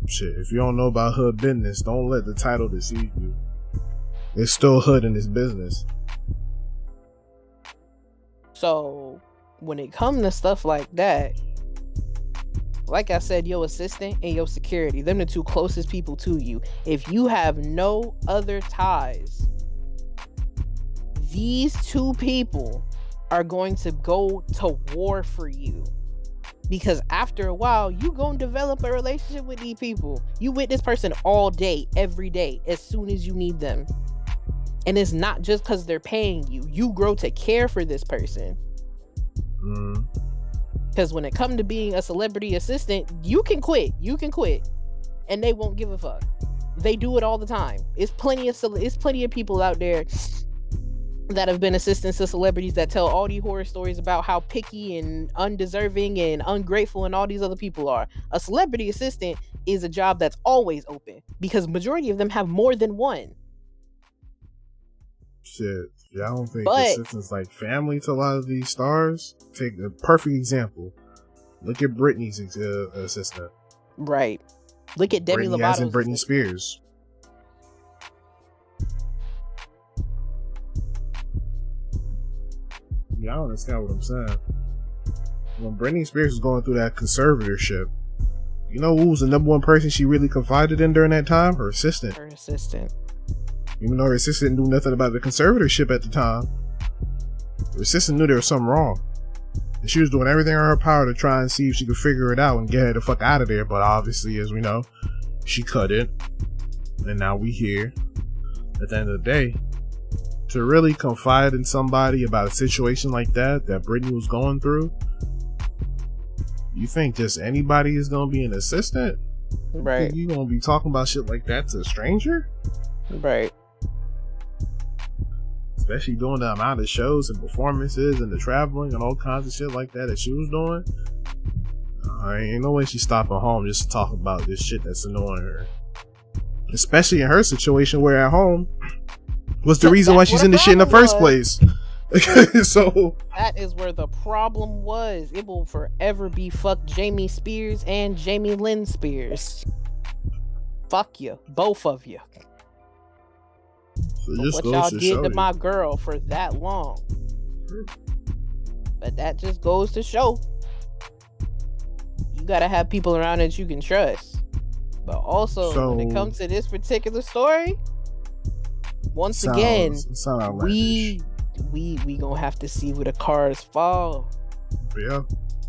S1: Shit, if you don't know about hood business, don't let the title deceive you. It's still hood in this business.
S2: So when it comes to stuff like that, like I said, your assistant and your security, them the two closest people to you. If you have no other ties, these two people are going to go to war for you. Because after a while, you gonna develop a relationship with these people. You with this person all day, every day, as soon as you need them. And it's not just because they're paying you. You grow to care for this person. Because when it comes to being a celebrity assistant, you can quit. And they won't give a fuck. They do it all the time. It's plenty of people out there that have been assistants to celebrities that tell all these horror stories about how picky and undeserving and ungrateful and all these other people are. A celebrity assistant is a job that's always open because majority of them have more than one.
S1: Shit, yeah, I don't think assistants like family to a lot of these stars. Take a perfect example. Look at Britney's assistant.
S2: Right. Look at Demi Lovato.
S1: As in Britney Spears. Yeah, I don't understand what I'm saying. When Britney Spears was going through that conservatorship, you know who was the number one person she really confided in during that time? Her assistant. Even though her assistant knew nothing about the conservatorship at the time, her assistant knew there was something wrong. And she was doing everything in her power to try and see if she could figure it out and get her the fuck out of there. But obviously, as we know, she couldn't. And now we here. At the end of the day, to really confide in somebody about a situation like that Britney was going through, you think just anybody is going to be an assistant?
S2: Right.
S1: You going to be talking about shit like that to a stranger?
S2: Right.
S1: Especially doing the amount of shows and performances and the traveling and all kinds of shit like that she was doing. Ain't no way she's stopping home just to talk about this shit that's annoying her. Especially in her situation where at home was the reason why she's in the shit in the first place. So
S2: that is where the problem was. It will forever be fuck Jamie Spears and Jamie Lynn Spears. Fuck you, both of you.
S1: So
S2: what y'all did to my girl for that long. But that just goes to show you gotta have people around that you can trust. But also when it comes to this particular story, once again, we gonna have to see where the cards fall.
S1: Yeah.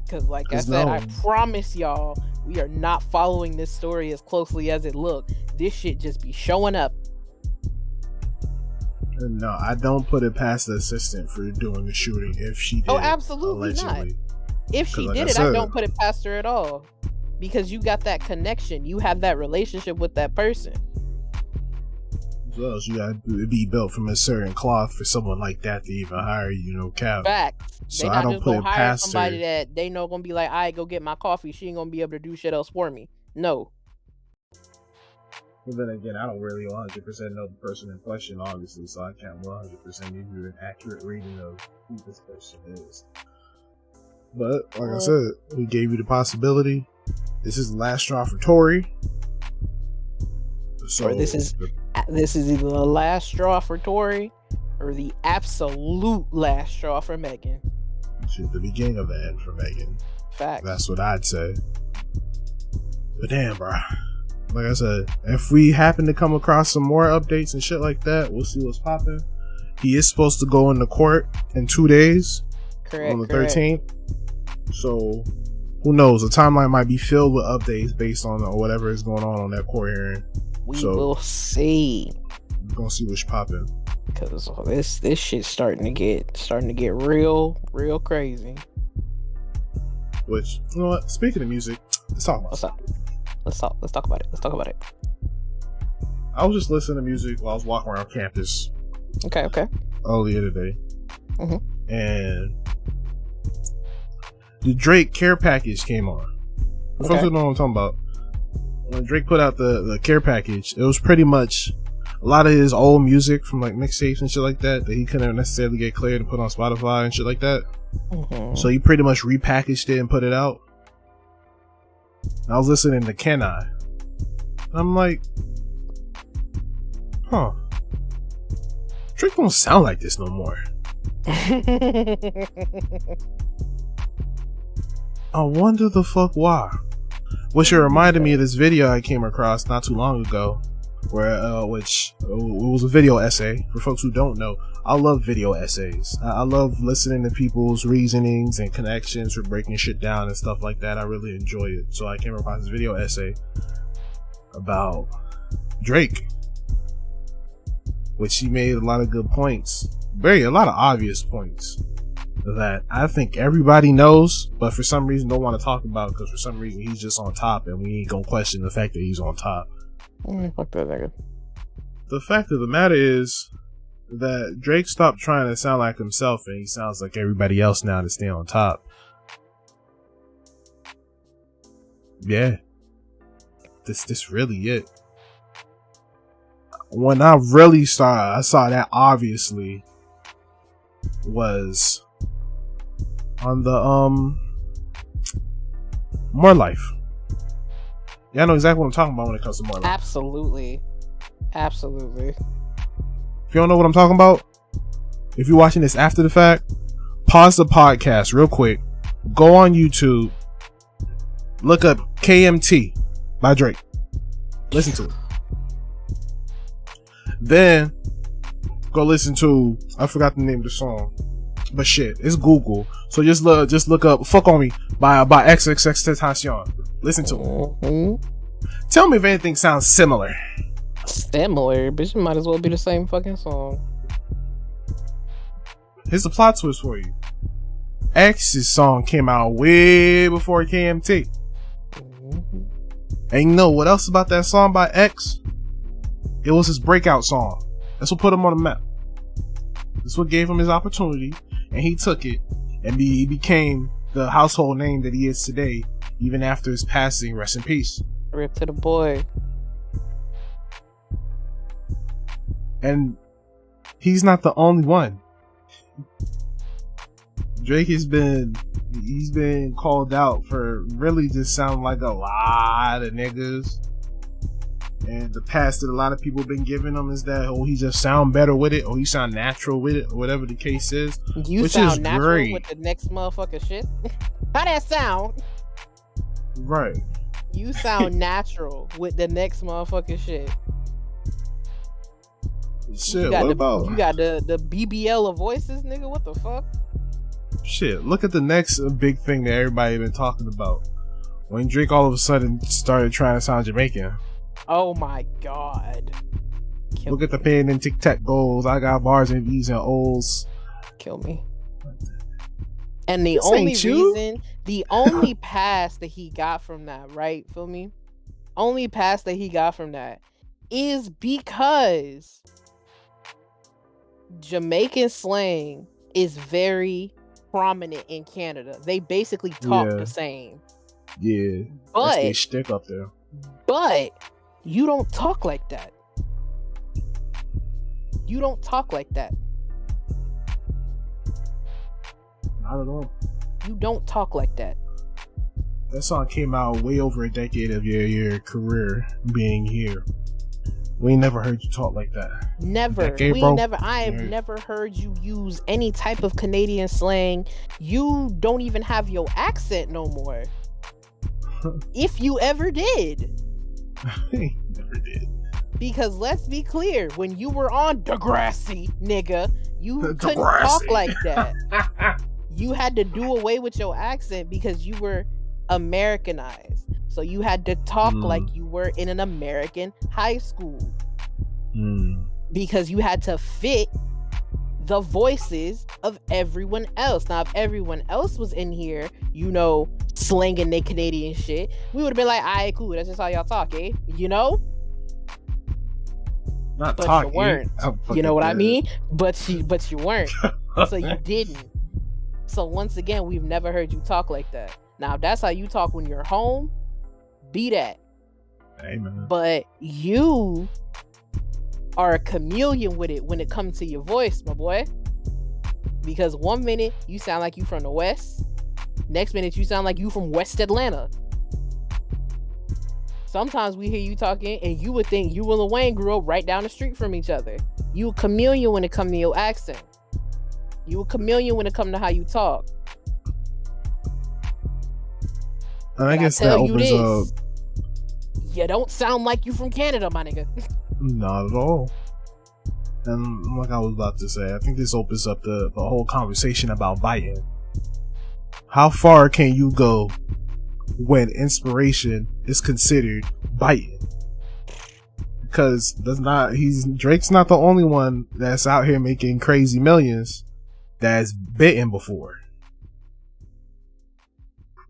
S2: Because like I said, I promise y'all, we are not following this story as closely as it looked. This shit just be showing up.
S1: No, I don't put it past the assistant for doing the shooting if she did.
S2: Oh, absolutely allegedly. Not. If she did it, I don't put it past her at all. Because you got that connection. You have that relationship with that person.
S1: Well, you got to be built from a certain cloth for someone like that to even hire you, cap.
S2: Facts.
S1: So I don't put it past
S2: somebody
S1: her.
S2: That they know gonna be like, "I go get my coffee." She ain't gonna be able to do shit else for me. No.
S1: But then again, I don't really 100% know the person in question, obviously, so I can't 100% give you an accurate reading of who this person is. But like I said, we gave you the possibility. This is the last straw for Tory. So
S2: this is either the last straw for Tory or the absolute last straw for Megan.
S1: Shit, the beginning of the end for Megan.
S2: Facts.
S1: That's what I'd say. But damn, bro. Like I said, if we happen to come across some more updates and shit like that, we'll see what's popping. He is supposed to go into court in 2 days.
S2: Correct.
S1: On the 13th. So, who knows? The timeline might be filled with updates based on whatever is going on that court hearing.
S2: We will see.
S1: We're gonna see what's popping.
S2: Cause this shit's starting to get real crazy.
S1: Which, you know what? Speaking of music, let's talk about it.
S2: Let's talk about it.
S1: I was just listening to music while I was walking around campus.
S2: Okay.
S1: Earlier today. And the Drake care package came on. Okay. Folks don't know what I'm talking about. When Drake put out the care package, it was pretty much a lot of his old music from like mixtapes and shit like that he couldn't necessarily get cleared and put on Spotify and shit like that. So he pretty much repackaged it and put it out. And I was listening to Can I? I'm like, Drake don't sound like this no more. I wonder the fuck why. Which it reminded me of this video I came across not too long ago, where which it was a video essay. For folks who don't know, I love video essays. I love listening to people's reasonings and connections for breaking shit down and stuff like that. I really enjoy it. So I came across this video essay about Drake, which he made a lot of good points, a lot of obvious points that I think everybody knows, but for some reason don't want to talk about, because for some reason he's just on top and we ain't gonna question the fact that he's on top.
S2: Fuck that nigga.
S1: The fact of the matter is that Drake stopped trying to sound like himself and he sounds like everybody else now to stay on top. Yeah. This really it. When I really I saw that obviously was on the More Life. Yeah, I know exactly what I'm talking about when it comes to More Life.
S2: Absolutely.
S1: If you don't know what I'm talking about, if you're watching this after the fact, pause the podcast real quick, go on YouTube, look up KMT by Drake, listen to it, then go listen to, I forgot the name of the song, but shit, it's Google, so just look up Fuck On Me by XXXTentacion. Listen to it. Tell me if anything sounds similar.
S2: Bitch, it might as well be the same fucking song.
S1: Here's the plot twist for you. X's song came out way before KMT. And you know what else about that song by X? It was his breakout song. That's what put him on the map. That's what gave him his opportunity, and he took it, and he became the household name that he is today, even after his passing. Rest in peace.
S2: Rip to the boy.
S1: And he's not the only one. Drake he's been called out for really just sounding like a lot of niggas. And the pass that a lot of people have been giving him is that, he just sound better with it, or he sound natural with it, or whatever the case is.
S2: You sound natural with the next motherfucker shit? How that sound?
S1: Right.
S2: You sound natural with the next motherfucking shit.
S1: Shit, what about?
S2: You got the BBL of voices, nigga? What the fuck?
S1: Shit, look at the next big thing that everybody been talking about. When Drake all of a sudden started trying to sound Jamaican.
S2: Oh my god.
S1: Look at the pen and tic-tac goals. I got bars and V's and O's.
S2: Kill me. And the only pass that he got from that, right? Feel me? Only pass that he got from that is because Jamaican slang is very prominent in Canada. They basically talk the same.
S1: Yeah.
S2: But
S1: that's their shtick up there.
S2: But you don't talk like that. You don't talk like that.
S1: Not at all.
S2: You don't talk like that.
S1: That song came out way over a decade of your career being here. We never heard you talk like that.
S2: Never. I have never heard you use any type of Canadian slang. You don't even have your accent no more. If you ever did.
S1: Never did.
S2: Because let's be clear, when you were on Degrassi, nigga, you couldn't talk like that. You had to do away with your accent because you were Americanized. So you had to talk like you were in an American high school. Because you had to fit the voices of everyone else. Now, if everyone else was in here, you know, slanging their Canadian shit, we would have been like, alright, cool, that's just how y'all talk, eh? You know?
S1: Not
S2: but
S1: talking.
S2: You weren't. You know what I mean? But you weren't. So you didn't. So once again, we've never heard you talk like that. Now, if that's how you talk when you're home, be that.
S1: Amen.
S2: But you are a chameleon with it when it comes to your voice, my boy. Because one minute you sound like you from the West, next minute you sound like you from West Atlanta. Sometimes we hear you talking and you would think you and Lil Wayne grew up right down the street from each other. You a chameleon when it comes to your accent. You a chameleon when it comes to how you talk.
S1: And I guess that opens up.
S2: You don't sound like you from Canada, my nigga.
S1: Not at all. And like I was about to say, I think this opens up the whole conversation about biting. How far can you go when inspiration is considered biting? Because Drake's not the only one that's out here making crazy millions that's bitten before.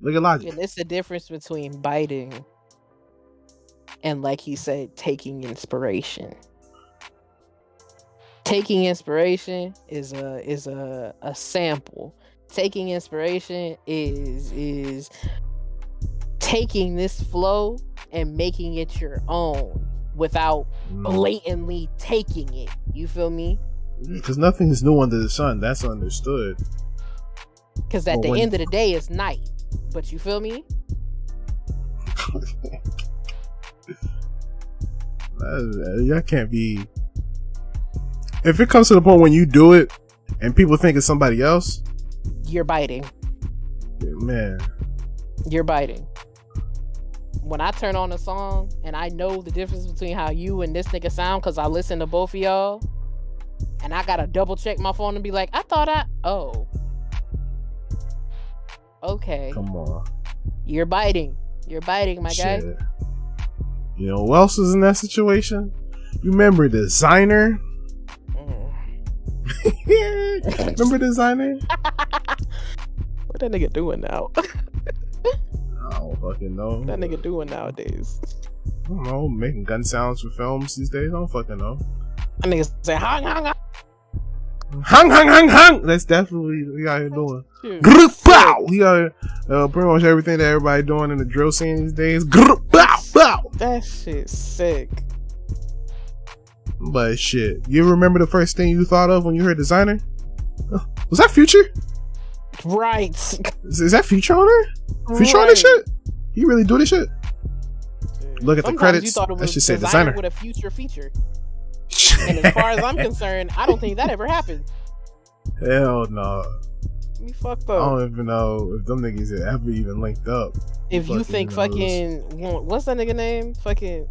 S1: Look at Logic.
S2: And it's the difference between biting and, like he said, taking inspiration. Taking inspiration is a sample. Taking inspiration is taking this flow and making it your own without blatantly taking it. You feel me?
S1: Because nothing is new under the sun. That's understood.
S2: Because at the end of the day, it's night. But you feel me?
S1: That can't be. If it comes to the point when you do it and people think it's somebody else,
S2: you're biting.
S1: Man,
S2: you're biting. When I turn on a song and I know the difference between how you and this nigga sound because I listen to both of y'all, and I gotta double check my phone and be like, okay.
S1: Come on.
S2: You're biting. You're biting, my guy.
S1: You know who else is in that situation? You remember Designer? Remember Designer?
S2: What that nigga doing now?
S1: I don't fucking know.
S2: What that nigga doing nowadays?
S1: I don't know. Making gun sounds for films these days? I don't fucking know.
S2: That nigga say hang hang hang.
S1: Hung, hung, hung, hung. That's definitely what we out here doing. Pow! He out here, pretty much everything that everybody doing in the drill scene these days. Pow! Pow!
S2: That shit's sick.
S1: But shit, you remember the first thing you thought of when you heard Designer? Was that Future?
S2: Right.
S1: Is that Future on there? Future on this shit? He really do this shit? Look at the credits. That should say Designer
S2: with a future feature. And as far as I'm concerned, I don't think that ever happened.
S1: Hell no.
S2: Me fucked up.
S1: I don't even know if them niggas ever even linked up.
S2: If you think fucking what's that nigga name? Fucking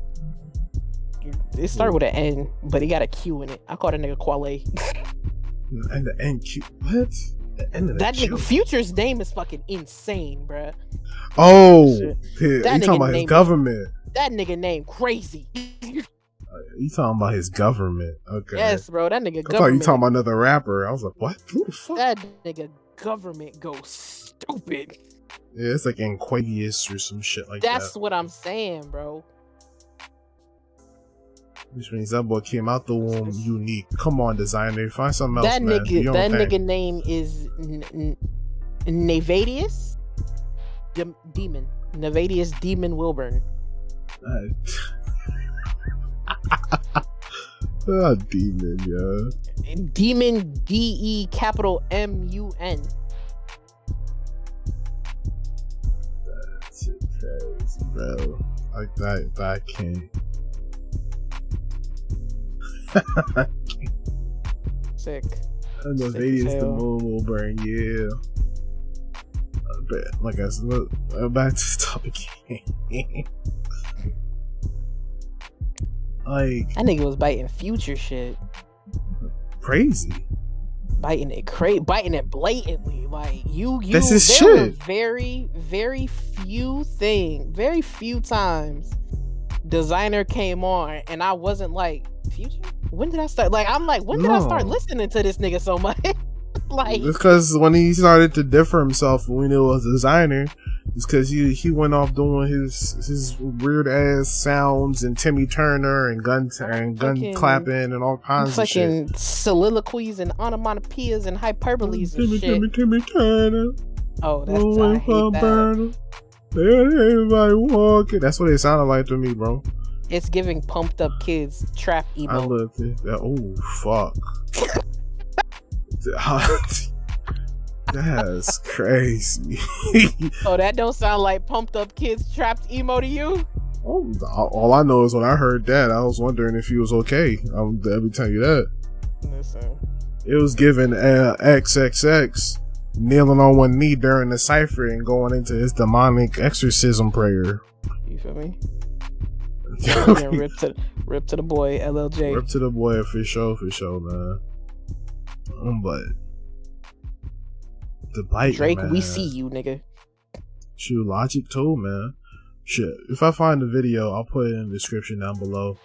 S2: It started with an N, but he got a Q in it. I call that nigga Quale.
S1: And the NQ. What? The end of
S2: that
S1: Q.
S2: nigga Future's name is fucking insane, bruh.
S1: Oh, you talking about his government?
S2: That nigga name crazy.
S1: You talking about his government? Okay.
S2: Yes, bro. That nigga
S1: government.
S2: I thought
S1: you talking about another rapper. I was like, what? Who the fuck?
S2: That nigga government goes stupid.
S1: Yeah, it's like Inquavius or some shit like that.
S2: That's what I'm saying, bro.
S1: Which means that boy came out the womb unique. Come on, designer, find something else, man.
S2: That nigga name is Nevadius Demon. Nevadius Demon Wilburn.
S1: Demon, yeah.
S2: Demon DEMUN.
S1: That's crazy, bro. Like that can't.
S2: Sick.
S1: And the Vegas the moon will burn, yeah. But like I said, back to the topic. Like
S2: that nigga was biting Future shit.
S1: Crazy.
S2: Biting it blatantly. Like you
S1: this is
S2: there
S1: shit.
S2: Were very few times Designer came on and I wasn't like, Future? When did I start? Like, I'm like, when did I start listening to this nigga so much? Like,
S1: because when he started to differ himself when he was a designer, it's because he went off doing his weird ass sounds and Timmy Turner and gun clapping and all kinds of shit.
S2: Fucking soliloquies and onomatopoeias and hyperboles and shit.
S1: Timmy Turner.
S2: Oh, that's I hate that.
S1: Everybody walking. That's what it sounded like to me, bro.
S2: It's giving pumped up kids trap emo.
S1: I looked at that. Oh fuck. That's crazy.
S2: Oh, that don't sound like pumped up kids trapped emo to you?
S1: All I know is when I heard that, I was wondering if he was okay. Let me tell you that.
S2: Listen.
S1: It was given XXX kneeling on one knee during the cipher and going into his demonic exorcism prayer.
S2: You feel me? Yeah, rip to the boy, LLJ.
S1: Rip to the boy for sure, man. But the bite,
S2: Drake,
S1: man.
S2: We see you, nigga.
S1: Shoot, Logic too, man. Shit, if I find the video, I'll put it in the description down below.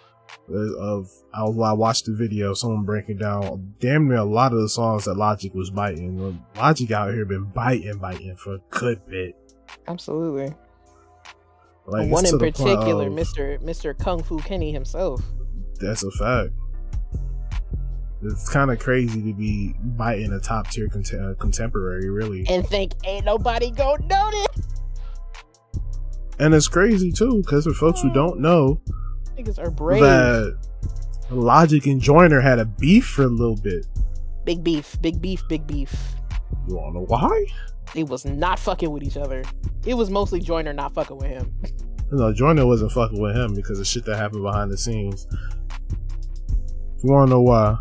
S1: I watched the video, someone breaking down damn near a lot of the songs that Logic was biting. Logic out here been biting for a good bit.
S2: Absolutely.
S1: Like,
S2: one in particular, Mr. Kung Fu Kenny himself.
S1: That's a fact. It's kind of crazy to be biting a top tier contemporary, really,
S2: and think ain't nobody gonna notice.
S1: And it's crazy too, because for folks who don't know,
S2: niggas are brave.
S1: That Logic and Joyner had a beef for a little bit.
S2: Big beef.
S1: You wanna know why?
S2: They was not fucking with each other. It was mostly Joyner not fucking with him.
S1: No, Joyner wasn't fucking with him because of shit that happened behind the scenes. You wanna know why?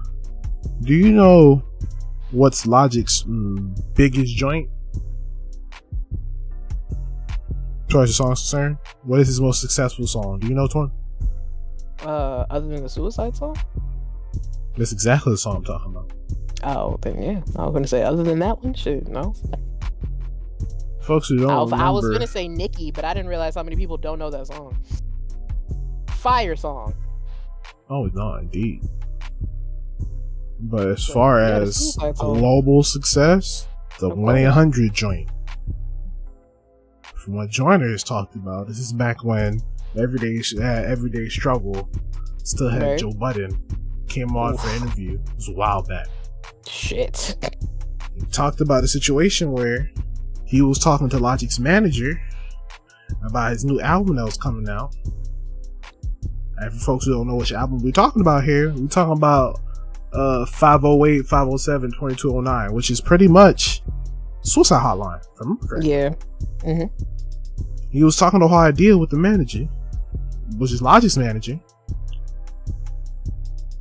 S1: Do you know what's Logic's biggest joint? As far as the song's concerned, what is his most successful song? Do you know, Torn?
S2: Other than the Suicide song?
S1: That's exactly the song I'm talking about.
S2: Oh, then yeah. I was gonna say other than that one, shit, no.
S1: Folks who don't remember,
S2: I was gonna say Nicki, but I didn't realize how many people don't know that song. Fire song.
S1: Oh no, indeed. But as far as global success, the 1-800 joint. From what Joyner has talked about, this is back when Everyday Struggle still had Joe Budden. Came on for an interview. It was a while back.
S2: Shit.
S1: He talked about a situation where he was talking to Logic's manager about his new album that was coming out. And for folks who don't know which album we're talking about here, we're talking about 508, 507, 2209, which is pretty much Suicide Hotline. If I remember correctly.
S2: Yeah. Mm-hmm.
S1: He was talking the whole idea with the manager, which is Logic's manager.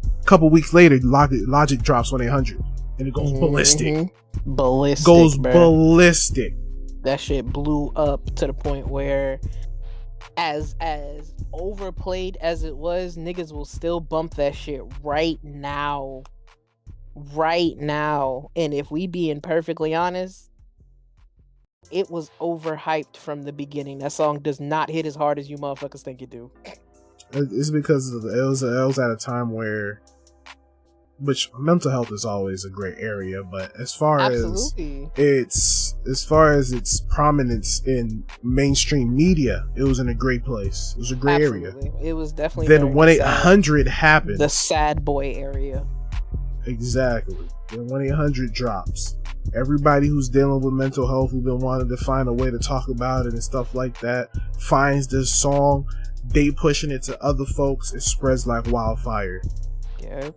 S1: A couple weeks later, Logic drops 1-800 and it goes ballistic.
S2: Ballistic.
S1: Ballistic.
S2: That shit blew up to the point where as overplayed as it was, niggas will still bump that shit right now. And if we being perfectly honest, it was overhyped from the beginning. That song does not hit as hard as you motherfuckers think it do.
S1: It's because it was at a time where, which mental health is always a great area, but as far as its prominence in mainstream media, it was in a great place. It was a great area.
S2: It was definitely.
S1: Then 1-800 happened.
S2: The sad boy area.
S1: Exactly. Then 1-800 drops. Everybody who's dealing with mental health, who's been wanting to find a way to talk about it and stuff like that, finds this song. They pushing it to other folks. It spreads like wildfire.
S2: Yeah,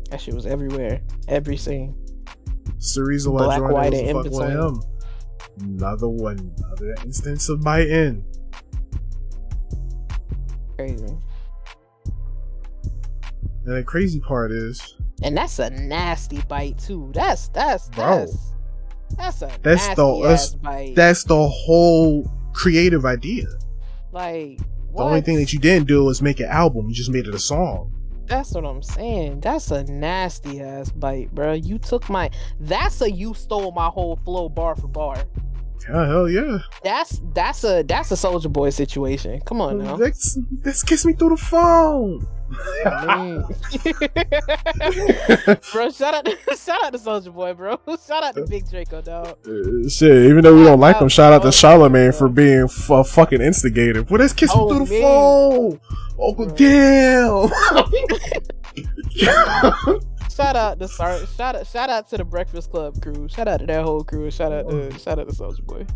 S2: that shit was everywhere. Every scene.
S1: It's the reason why
S2: Black, white, and in
S1: fuck with him. Another instance of biting.
S2: Crazy.
S1: And the crazy part is,
S2: and that's a nasty bite too. That's a nasty bite.
S1: That's the whole creative idea.
S2: Like,
S1: what? The only thing that you didn't do was make an album. You just made it a song.
S2: That's what I'm saying. That's a nasty ass bite, bro. You took you stole my whole flow bar for bar.
S1: Hell yeah.
S2: That's a Soulja Boy situation. Come on now.
S1: Let's kiss me through the phone.
S2: Bro, shout out to Soulja Boy, bro. Shout out to Big Draco, dog.
S1: Shit, even though we don't like him, shout out to Charlamagne for being fucking instigator. Well, let's kiss me through the phone. Oh, damn.
S2: Shout out to the Breakfast Club crew. Shout out to that whole crew. Shout out to Soulja Boy.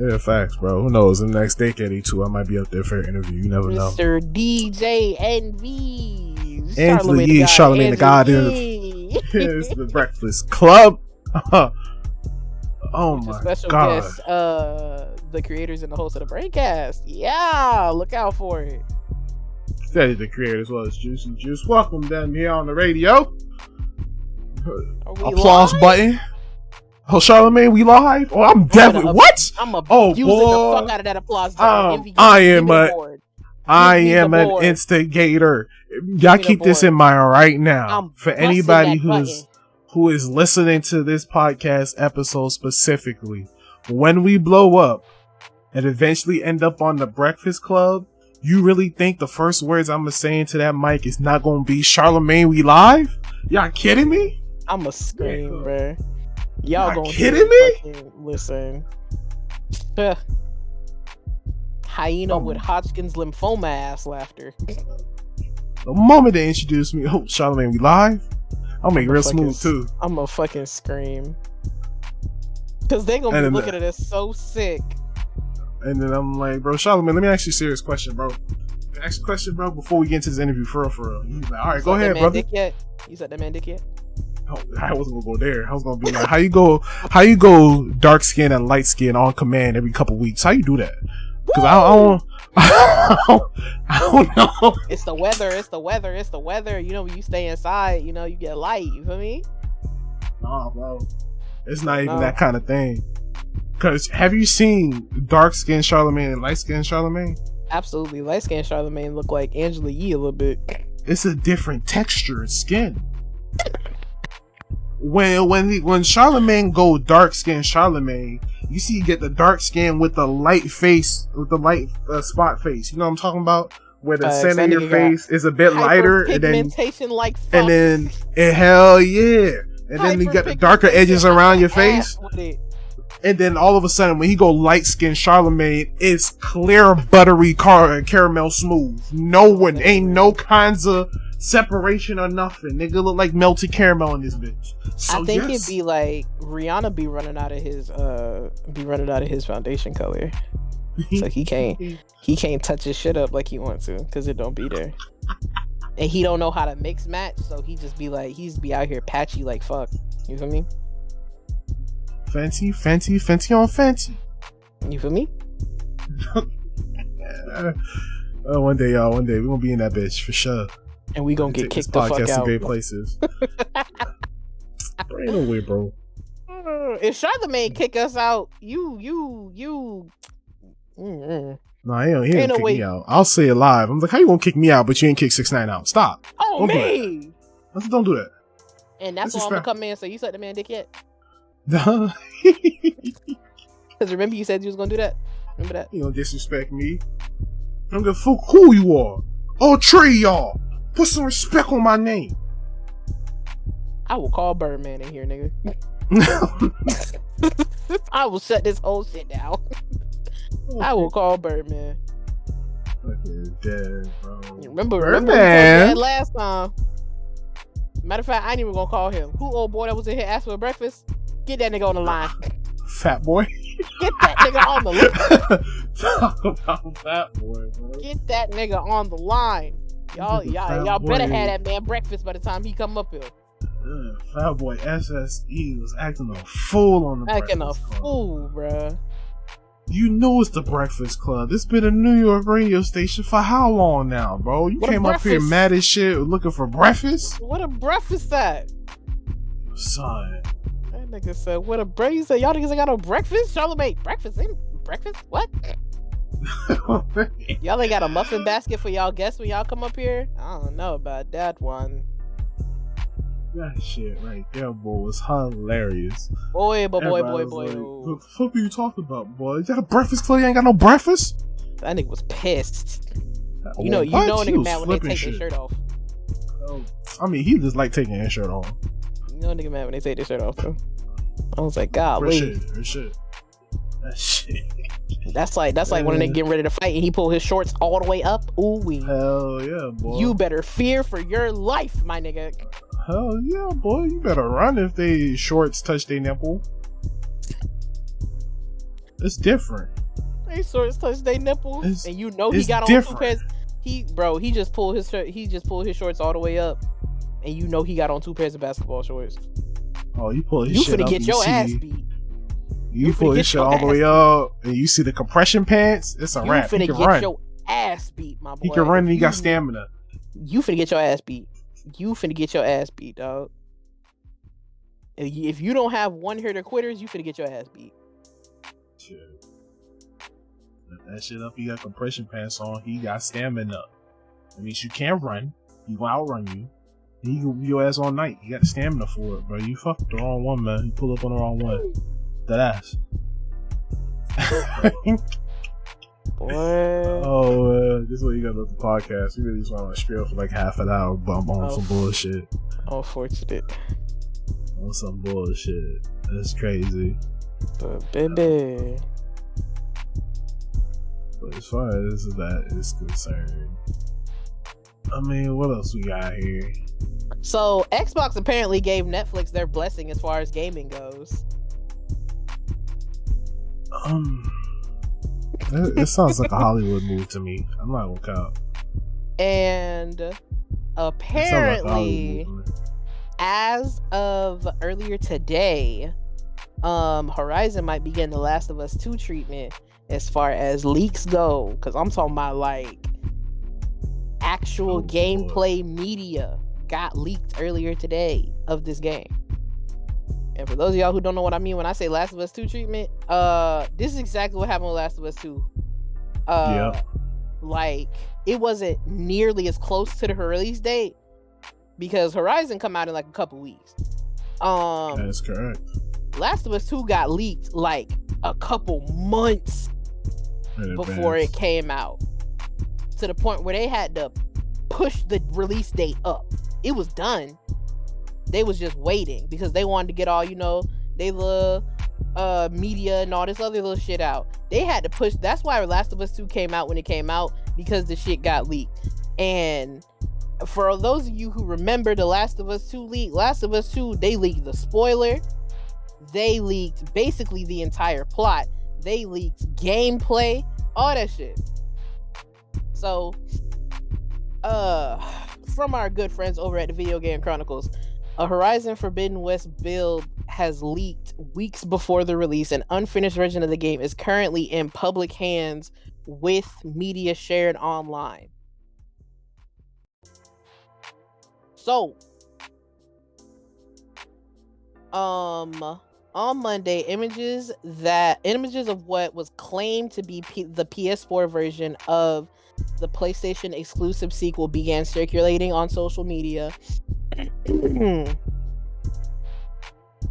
S1: Yeah, facts, bro. Who knows? In the next decade, too, I might be up there for an interview. You never know.
S2: Mr. DJ NV.
S1: Angela Yee, Charlamagne the God. It's the Breakfast Club. Oh my
S2: special
S1: God.
S2: Guest, the creators and the host of the Braincast. Yeah, look out for it.
S1: Said the creators was Juicy Juice. Welcome down here on the radio. Applause live? Button. Oh, Charlamagne, we live? Oh, I'm definitely what?
S2: I'm abusing the fuck out of that applause button.
S1: I am an instigator. Y'all keep this in mind right now. For anybody who is listening to this podcast episode specifically, when we blow up and eventually end up on the Breakfast Club, you really think the first words I'm gonna say into that mic is not gonna be Charlamagne, we live? Y'all kidding me?
S2: I'ma scream, bro. Y'all gonna
S1: kidding me?
S2: Listen. Hyena with Hodgkin's lymphoma ass laughter.
S1: The moment they introduce me, Charlamagne, we live? I'll make it real smooth too.
S2: I'ma fucking scream. Cause they gonna be looking at us so sick.
S1: And then I'm like, bro, Charlamagne, let me ask you a serious question, bro. Ask a question, bro, before we get into this interview, for real. He's like, all right, go ahead, brother.
S2: You said that man dick yet?
S1: Oh, I wasn't gonna go there. I was gonna be like, how you go dark skin and light skin on command every couple weeks? How you do that? Because I don't know.
S2: It's the weather. You know, when you stay inside, you know, you get light. You feel me?
S1: Nah, bro. It's not even that kind of thing. Because have you seen dark skin Charlamagne and light skin Charlamagne?
S2: Absolutely. Light skin Charlamagne look like Angela Yee a little bit.
S1: It's a different texture of skin. When Charlamagne go dark skin Charlamagne, you see you get the dark skin with the light face, with the light spot face. You know what I'm talking about? Where the center of your face is a bit lighter, and then hell yeah, and then you got the darker edges around your face. And then all of a sudden, when he go light skin Charlamagne, it's clear, buttery caramel smooth. Ain't no kinds of separation or nothing. Nigga look like melted caramel in this bitch. So
S2: I think it'd be like Rihanna be running out of his foundation color. So he can't touch his shit up like he wants to, because it don't be there. And he don't know how to mix match, so he just be like, he's be out here patchy like fuck. You feel me?
S1: Fancy on fancy.
S2: You feel me?
S1: One day we're gonna be in that bitch for sure.
S2: And we gonna get kicked the fuck out.
S1: Great places. Ain't no way, bro.
S2: If Charlamagne kick us out, you
S1: No, he didn't
S2: no
S1: kick
S2: way.
S1: me out. I'll say it live. I'm like, how you gonna kick me out, but you ain't kick 6ix9ine out? Stop.
S2: Oh, me.
S1: Don't do that.
S2: And that's why I'm gonna come in and say, you sucked the man dick yet?
S1: Because
S2: remember you said you was gonna do that? Remember that?
S1: You don't disrespect me. I'm gonna fuck who you are. Oh, Trey, y'all. Put some respect on my name.
S2: I will call Birdman in here, nigga. I will shut this whole shit down. I will call Birdman.
S1: Okay, dead, bro.
S2: Remember we told that last time. Matter of fact, I ain't even gonna call him. Who old boy that was in here asking for breakfast? Get that nigga on the line.
S1: Fat boy.
S2: Get that nigga on the line.
S1: Talk about fat boy, bro.
S2: Get that nigga on the line. Y'all better have that man breakfast by the time he come up here.
S1: Fat boy SSE was acting a fool on the
S2: Acting a
S1: Breakfast Club.
S2: fool, bruh.
S1: You know it's the Breakfast Club. It's been a New York radio station for how long now, bro? You came up here mad as shit looking for breakfast?
S2: What a breakfast at?
S1: Son.
S2: That nigga said, what a breakfast at? Y'all niggas ain't got no breakfast? Charlamagne, breakfast? Breakfast? What? Y'all ain't got a muffin basket for y'all guests when y'all come up here? I don't know about that one.
S1: That shit right there, boy, was hilarious.
S2: Boy.
S1: Like, what the fuck are you talking about, boy? You got a breakfast club? You ain't got no breakfast?
S2: That nigga was pissed. You know a nigga mad when they take their shirt off.
S1: I mean, he just like taking his shirt off.
S2: You know a nigga mad when they take their shirt off, too. I was like, God, wait.
S1: That shit.
S2: That's like when they getting ready to fight and he pulled his shorts all the way up. Ooh wee.
S1: Hell yeah, boy.
S2: You better fear for your life, my nigga.
S1: Hell yeah, boy. You better run if they shorts touch their nipple. It's different.
S2: They shorts touch their nipple, and you know he got
S1: different.
S2: on 2 pairs. He just pulled his shirt. He just pulled his shorts all the way up, and you know he got on 2 pairs of basketball shorts.
S1: Oh, you pull his shit up.
S2: You finna get your ass beat.
S1: You pull his shit all the way up, and you see the compression pants. It's a wrap.
S2: You finna get your ass beat, my boy.
S1: He can run and he got stamina.
S2: You finna get your ass beat. You finna get your ass beat, dog. If you don't have one hitter quitters, you finna get your ass beat.
S1: Shit. That shit up, he got compression pants on. He got stamina. That means you can't run. He will outrun you. He can beat your ass all night. You got the stamina for it, bro. You fucked the wrong one, man. You pull up on the wrong one. That ass.
S2: Boy.
S1: Oh, this is what you got with the podcast. You really just want to spiel for like half an hour, bump on some bullshit.
S2: Unfortunate.
S1: On some bullshit. That's crazy.
S2: But baby.
S1: But as far as that is concerned, I mean, what else we got here?
S2: So Xbox apparently gave Netflix their blessing as far as gaming goes.
S1: It sounds like a Hollywood move to me. I'm not gonna count.
S2: And apparently, as of earlier today, Horizon might be getting the Last of Us 2 treatment as far as leaks go. Because I'm talking about like actual gameplay media got leaked earlier today of this game. And for those of y'all who don't know what I mean when I say Last of Us 2 treatment, this is exactly what happened with Last of Us 2. Like, it wasn't nearly as close to the release date because Horizon come out in like a couple weeks.
S1: That is correct.
S2: Last of Us 2 got leaked like a couple months before it came out, to the point where they had to push the release date up. It was done. They was just waiting because they wanted to get all, they little media and all this other little shit out. They had to push. That's why Last of Us 2 came out when it came out, because the shit got leaked. And for those of you who remember the Last of Us 2 leak, Last of Us 2, they leaked the spoiler. They leaked basically the entire plot. They leaked gameplay, all that shit. So, from our good friends over at the Video Game Chronicles, a Horizon Forbidden West build has leaked weeks before the release. An unfinished version of the game is currently in public hands with media shared online. So, on Monday, images of what was claimed to be the PS4 version of the PlayStation exclusive sequel began circulating on social media.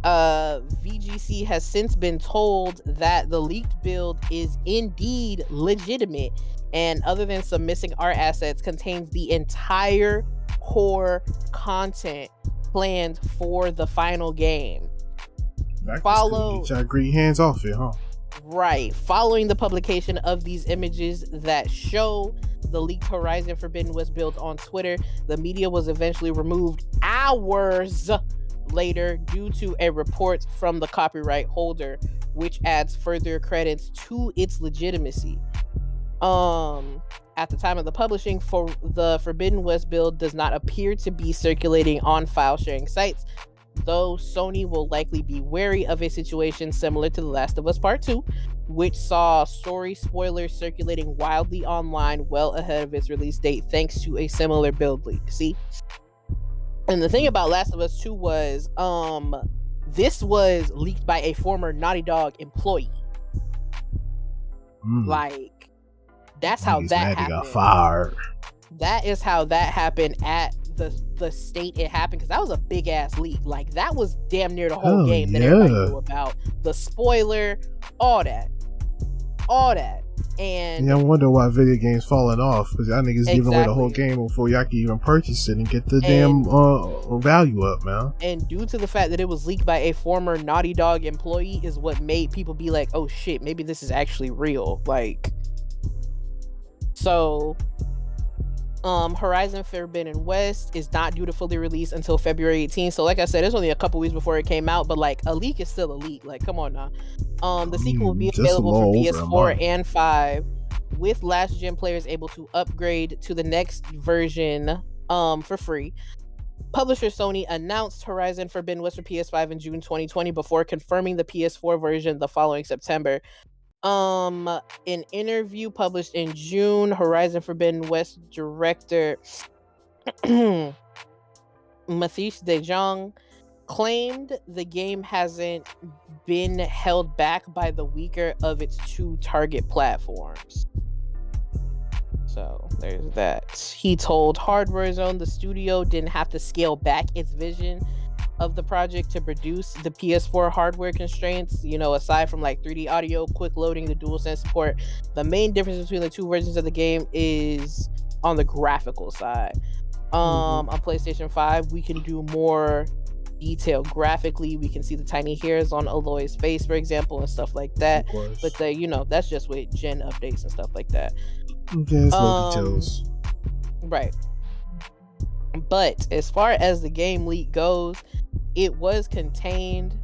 S2: VGC has since been told that the leaked build is indeed legitimate, and other than some missing art assets, contains the entire core content planned for the final game.
S1: Get your greedy hands off it, huh?
S2: Right. Following the publication of these images that show the leaked Horizon Forbidden West build on Twitter, the media was eventually removed hours later due to a report from the copyright holder, which adds further credence to its legitimacy. At the time of the publishing, for the Forbidden West build does not appear to be circulating on file sharing sites, though Sony will likely be wary of a situation similar to The Last of Us Part 2, which saw story spoilers circulating wildly online well ahead of its release date thanks to a similar build leak. See? And the thing about Last of Us 2 was, this was leaked by a former Naughty Dog employee. Like, that's how that happened.
S1: Got fired.
S2: That is how that happened at the state it happened, because that was a big ass leak. Like, that was damn near the whole game that everybody knew about. The spoiler, all that. And
S1: I wonder why video games falling off, because y'all niggas giving away the whole game before y'all can even purchase it and get the damn value up, man. And
S2: due to the fact that it was leaked by a former Naughty Dog employee is what made people be like, oh shit, maybe this is actually real. Like, so Horizon Forbidden West is not due to fully release until February 18th. So like I said, it's only a couple weeks before it came out, but like, a leak is still a leak. Like, come on now. The sequel will be available for PS4 and 5, with last gen players able to upgrade to the next version for free. Publisher Sony announced Horizon Forbidden West for PS5 in June 2020 before confirming the PS4 version the following September. An interview published in June, Horizon Forbidden West director Mathis De Jong claimed the game hasn't been held back by the weaker of its two target platforms. So there's that. He told Hardware Zone the studio didn't have to scale back its vision of the project to produce the PS4 hardware constraints, aside from like 3D audio, quick loading, the DualSense support. The main difference between the two versions of the game is on the graphical side. On PlayStation 5, we can do more detail graphically. We can see the tiny hairs on Aloy's face, for example, and stuff like that. But that's just with gen updates and stuff like that.
S1: Okay, it's details.
S2: Right. But as far as the game leak goes, it was contained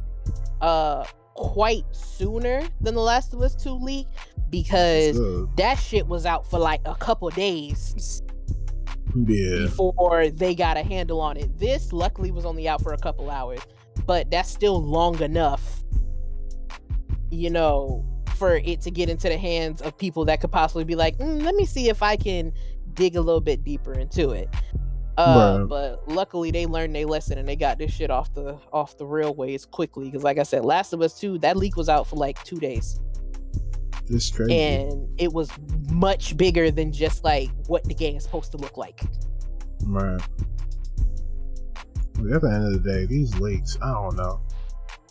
S2: quite sooner than The Last of Us 2 leak, because that shit was out for like a couple days before they got a handle on it. This luckily was only out for a couple hours, but that's still long enough, for it to get into the hands of people that could possibly be like, let me see if I can dig a little bit deeper into it. But luckily they learned their lesson and they got this shit off the railways quickly, because like I said, Last of Us 2, that leak was out for like 2 days.
S1: It's crazy.
S2: And it was much bigger than just like what the game is supposed to look like.
S1: Right. At the end of the day, these leaks, I don't know.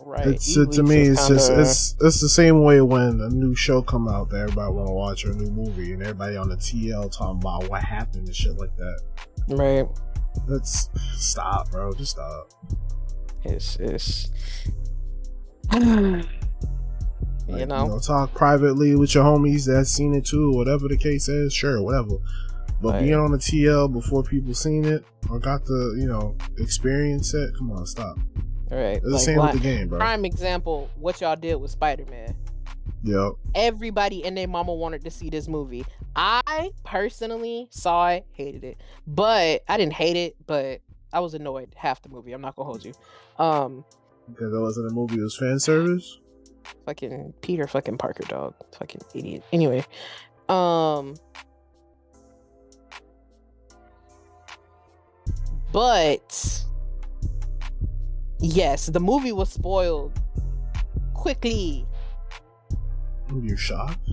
S2: Right.
S1: To me, it's the same way when a new show come out that everybody want to watch, or a new movie, and everybody on the TL talking about what happened and shit like that.
S2: Right.
S1: Let's stop, bro. Just stop.
S2: It's
S1: talk privately with your homies that's seen it too, whatever the case is. Sure, whatever. But being on the TL before people seen it or got the experience it, come on, stop.
S2: All right.
S1: It's the same with the game, bro.
S2: Prime example, what y'all did with Spider-Man.
S1: Yep.
S2: Everybody and their mama wanted to see this movie. I personally saw it, hated it. But I didn't hate it, but I was annoyed half the movie. I'm not gonna hold you.
S1: Because it wasn't a movie, it was fan service?
S2: Fucking Peter fucking Parker, dog. Fucking idiot. Anyway. But yes, the movie was spoiled quickly.
S1: You're shocked?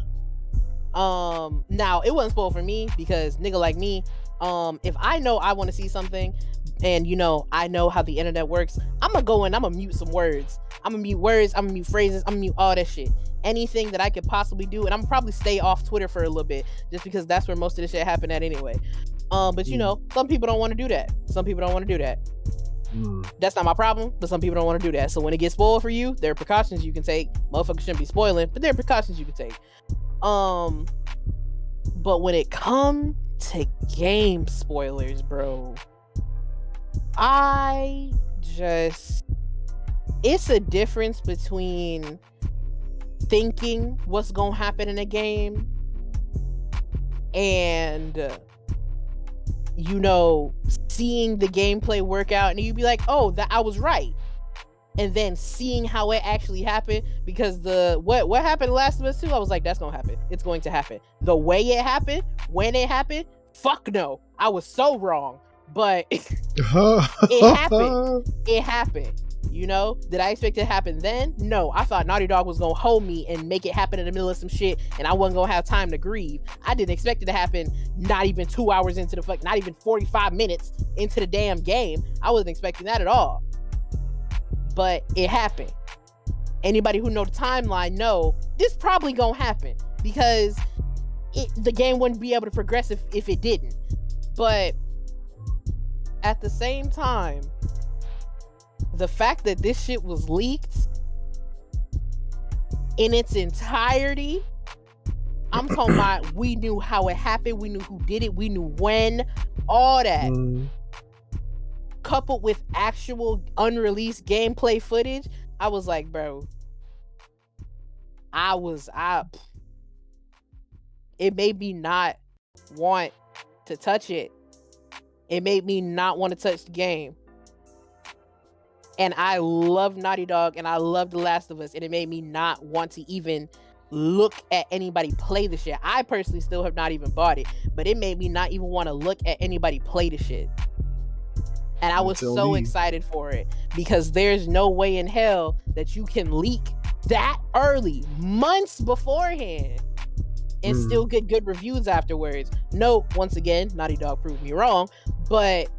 S2: Now it wasn't spoiled for me because nigga like me, if I know I want to see something and I know how the internet works, I'm gonna go and I'm gonna mute some words. I'm gonna mute words, I'm gonna mute phrases, I'm gonna mute all that shit. Anything that I could possibly do, and I'm probably stay off Twitter for a little bit just because that's where most of the shit happened at anyway. But some people don't want to do that. Some people don't want to do that. That's not my problem, but some people don't want to do that. So when it gets spoiled for you, there are precautions you can take. Motherfuckers shouldn't be spoiling, but there are precautions you can take. But when it comes to game spoilers, bro, it's a difference between thinking what's gonna happen in a game and seeing the gameplay work out and you be like, oh, that I was right, and then seeing how it actually happened, because what happened in Last of Us 2, I was like, that's gonna happen, it's going to happen. The way it happened, when it happened, fuck no, I was so wrong, but it happened. Did I expect it to happen then? No, I thought Naughty Dog was gonna hold me and make it happen in the middle of some shit and I wasn't gonna have time to grieve. I didn't expect it to happen not even 2 hours into not even 45 minutes into the damn game. I wasn't expecting that at all. But it happened. Anybody who know the timeline know this probably gonna happen because the game wouldn't be able to progress if it didn't. But at the same time, the fact that this shit was leaked in its entirety, I'm talking about we knew how it happened, we knew who did it, we knew when, all that. Coupled with actual unreleased gameplay footage, I was like, bro, it made me not want to touch it. It made me not want to touch the game. And I love Naughty Dog and I love The Last of Us, and it made me not want to even look at anybody play the shit. I personally still have not even bought it, but it made me not even want to look at anybody play the shit. And I was so excited for it because there's no way in hell that you can leak that early, months beforehand, and still get good reviews afterwards. No, once again, Naughty Dog proved me wrong, but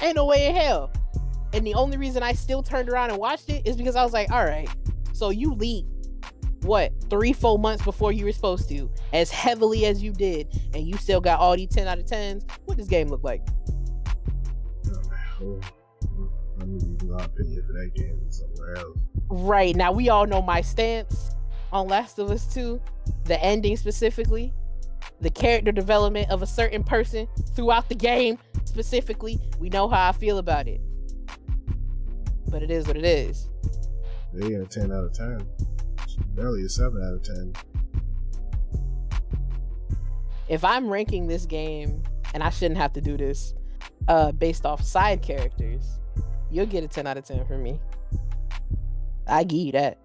S2: ain't no way in hell. And the only reason I still turned around and watched it is because I was like, all right, so you leaked 3-4 months before you were supposed to, as heavily as you did, and you still got all these 10 out of 10s. What does this game look like?
S1: I need my opinion for that game and somewhere else.
S2: Right, now we all know my stance on Last of Us 2, the ending specifically, the character development of a certain person throughout the game specifically. We know how I feel about it, but it is what it is.
S1: They ain't a 10 out of 10. Barely a 7 out of 10.
S2: If I'm ranking this game, and I shouldn't have to do this, based off side characters, you'll get a 10 out of 10 from me. I give you that.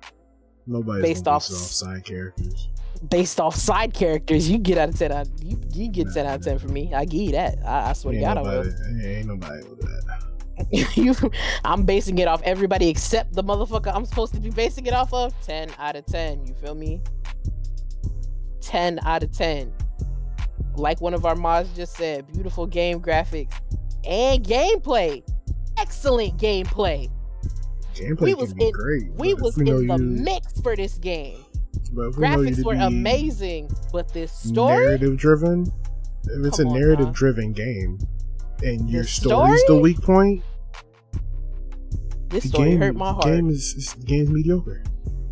S1: Nobody's based off side characters.
S2: Based off side characters, you get out of 10 out. You get 10 out of 10 from me. I give you that. I swear to God, I will.
S1: Ain't nobody with that.
S2: I'm basing it off everybody except the motherfucker I'm supposed to be basing it off of. 10 out of 10. You feel me? 10 out of 10. Like one of our mods just said, beautiful game graphics and gameplay. Excellent gameplay.
S1: Gameplay was great.
S2: We was in the mix for this game. Graphics were amazing, but this story,
S1: narrative driven. If it's a narrative driven game, and your story's the weak point,
S2: this story hurt my heart.
S1: The game's mediocre.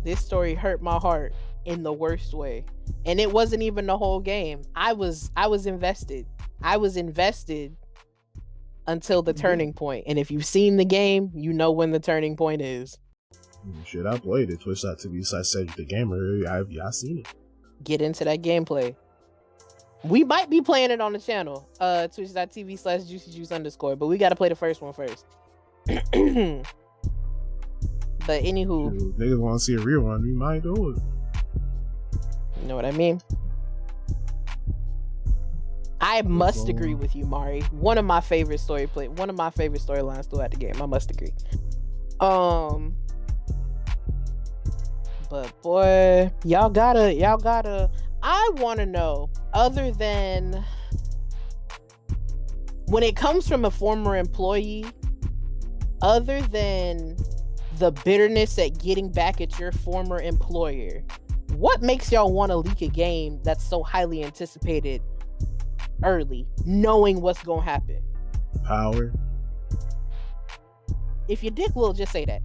S2: This story hurt my heart in the worst way, and it wasn't even the whole game. I was invested. I was invested until the turning point. And if you've seen the game, you know when the turning point is.
S1: Shit, I played it. Twitch.tv/Cedric the Gamer. I've seen it.
S2: Get into that gameplay. We might be playing it on the channel. Twitch.tv/JuicyJuice_. But we got to play the first one first. But anywho.
S1: If niggas want to see a rerun, we might do it.
S2: You know what I mean? I must agree with you, Mari. One of my favorite storylines throughout the game. I must agree. But boy, y'all gotta. I want to know, other than when it comes from a former employee, other than the bitterness at getting back at your former employer, what makes y'all want to leak a game that's so highly anticipated early, knowing what's gonna happen?
S1: Power.
S2: If your dick will, just say that.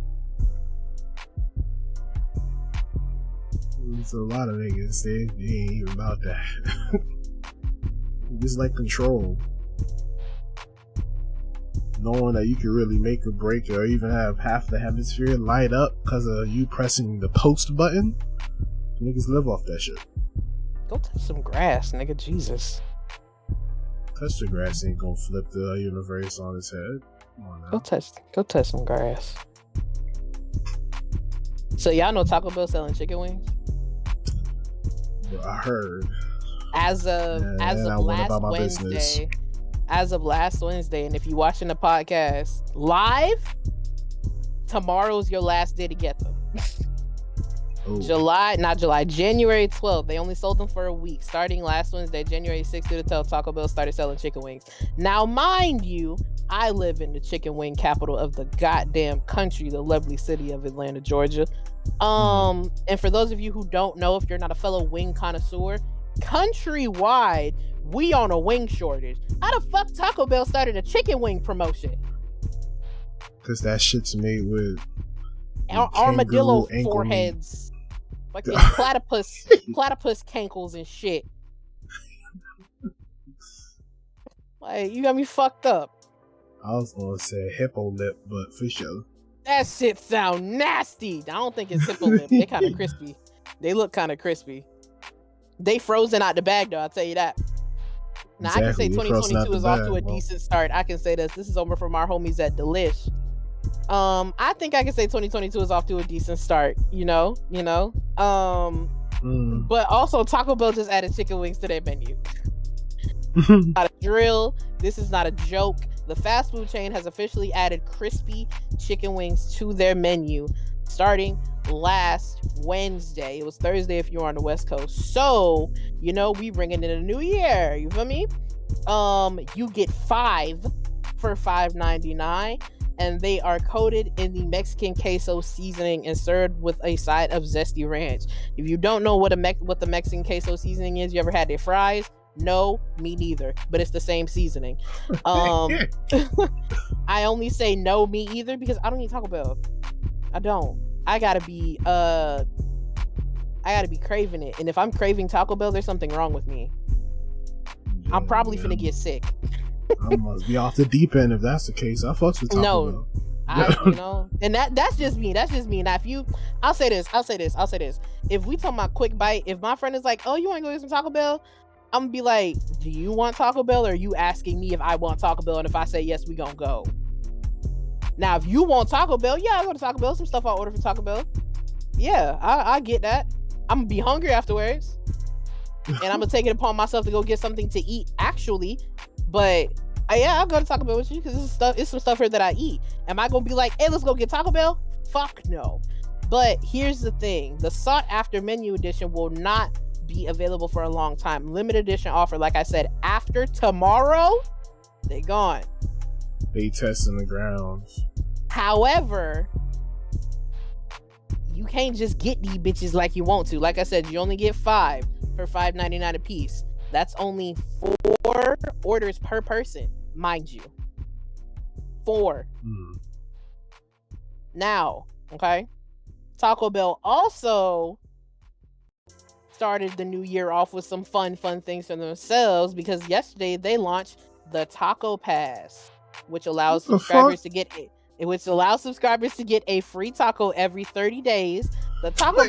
S1: There's a lot of niggas say they ain't even about that. It's like control. Knowing that you can really make or break or even have half the hemisphere light up because of you pressing the post button. Niggas live off that shit.
S2: Go touch some grass, nigga. Jesus.
S1: Touch the grass ain't gonna flip the universe on its head. Come on now.
S2: Go touch some grass. So y'all know Taco Bell selling chicken wings?
S1: Well, I heard.
S2: As of last Wednesday, and if you're watching the podcast live, tomorrow's your last day to get them. January 12th. They only sold them for a week. Starting last Wednesday, January 6th through the 12th, Taco Bell started selling chicken wings. Now, mind you, I live in the chicken wing capital of the goddamn country, the lovely city of Atlanta, Georgia. And for those of you who don't know, if you're not a fellow wing connoisseur, countrywide, we on a wing shortage. How the fuck Taco Bell started a chicken wing promotion?
S1: Because that shit's made with
S2: armadillo foreheads. Like platypus cankles and shit. Like, you got me fucked up.
S1: I was gonna say hippo lip, but for sure.
S2: That shit sound nasty. I don't think it's hippo lip. They kind of crispy. They look kind of crispy. They frozen out the bag though, I'll tell you that. Now exactly. I can say 2022 is off to a decent start. I can say this. This is over from our homies at Delish. I think I can say 2022 is off to a decent start, you know. But also Taco Bell just added chicken wings to their menu. Not a drill. This is not a joke. The fast food chain has officially added crispy chicken wings to their menu starting last Wednesday. It was Thursday if you're on the West Coast. So, we bringing in a new year. You feel me? You get 5 for $5.99. And they are coated in the Mexican queso seasoning and served with a side of zesty ranch. If you don't know what the Mexican queso seasoning is, you ever had their fries? No, me neither. But it's the same seasoning. I only say no, me either, because I don't eat Taco Bell. I don't. I gotta be craving it. And if I'm craving Taco Bell, there's something wrong with me. I'm probably finna get sick.
S1: I must be off the deep end if that's the case. I fucks with Taco Bell.
S2: And that's just me. Now, I'll say this. If we talking about quick bite, if my friend is like, "Oh, you want to go get some Taco Bell?" I'm gonna be like, "Do you want Taco Bell, or are you asking me if I want Taco Bell? And if I say yes, we gonna go." Now, if you want Taco Bell, yeah, I go to Taco Bell. Some stuff I order for Taco Bell. Yeah, I get that. I'm gonna be hungry afterwards, and I'm gonna take it upon myself to go get something to eat. Actually. But I'll go to Taco Bell with you because it's some stuff here that I eat. Am I gonna be like, hey, let's go get Taco Bell? Fuck no. But here's the thing: the sought after menu edition will not be available for a long time. Limited edition offer, like I said, after tomorrow, they gone.
S1: They testing the grounds.
S2: However, you can't just get these bitches like you want to. Like I said, you only get 5 for $5.99 a piece. That's only 4 orders per person, mind you. 4. Now, okay? Taco Bell also started the new year off with some fun things for themselves, because yesterday they launched the Taco Pass, which allows subscribers to get a free taco every 30 days. The Taco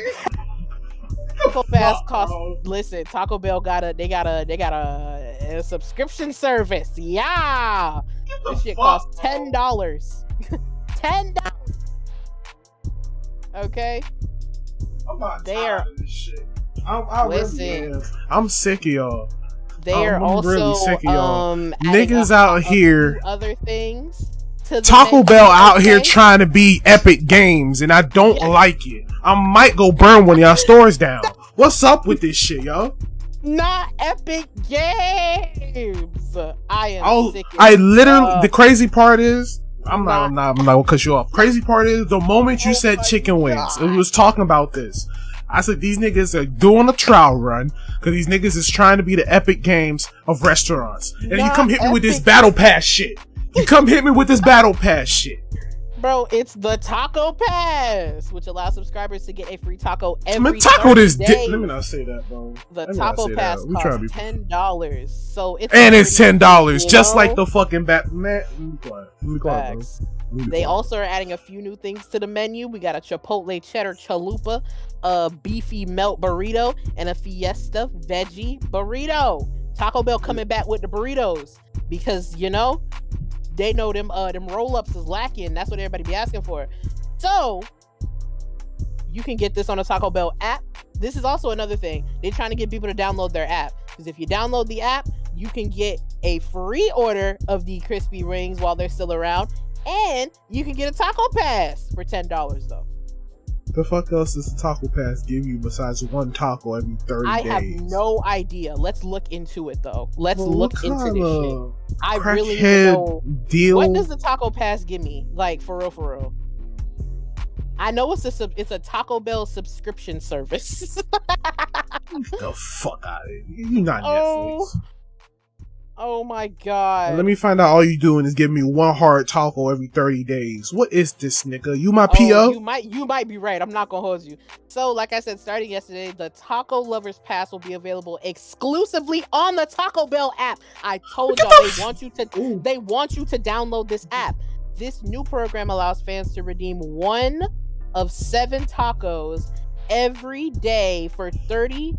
S2: Pass costs. Listen, Taco Bell got a subscription service. Yeah, this shit costs $10. $10. Okay.
S1: I'm not tired of this shit. I'm sick of y'all.
S2: They are also
S1: really sick of y'all. Niggas out here.
S2: Other things.
S1: Taco Bell out here trying to be Epic Games, and I don't like it. I might go burn one of y'all stores down. What's up with this shit, yo?
S2: Not Epic Games.
S1: I literally. The crazy part is, I'm not gonna cut you off. Crazy part is, the moment you said chicken wings, and we was talking about this, I said these niggas are doing a trial run because these niggas is trying to be the Epic Games of restaurants, and then you come hit me with this battle pass shit.
S2: Bro, it's the Taco Pass, which allows subscribers to get a free taco every
S1: day. Let me not say that, bro.
S2: The Taco Pass costs $10. So it's
S1: $10, just like the fucking Batman.
S2: They also are adding a few new things to the menu. We got a Chipotle Cheddar Chalupa, a beefy melt burrito, and a Fiesta veggie burrito. Taco Bell coming back with the burritos because, you know, they know them roll-ups is lacking. That's what everybody be asking for. So you can get this on the Taco Bell app. This is also another thing. They're trying to get people to download their app. Because if you download the app, you can get a free order of the crispy rings while they're still around. And you can get a Taco Pass for $10 though.
S1: The fuck else does the Taco Pass give you besides one taco every 30 days? I have
S2: no idea. Let's look into it though. Let's look into this shit. I really know. Deal? What does the Taco Pass give me? Like for real? I know it's a Taco Bell subscription service.
S1: The fuck out of here. You're not Netflix.
S2: Oh my god.
S1: And let me find out all you doing is giving me one hard taco every 30 days. What is this, nigga? You my PO?
S2: You might be right. I'm not gonna hold you. So, like I said, starting yesterday, the Taco Lovers Pass will be available exclusively on the Taco Bell app. I told y'all they want you to download this app. This new program allows fans to redeem one of 7 tacos every day for 30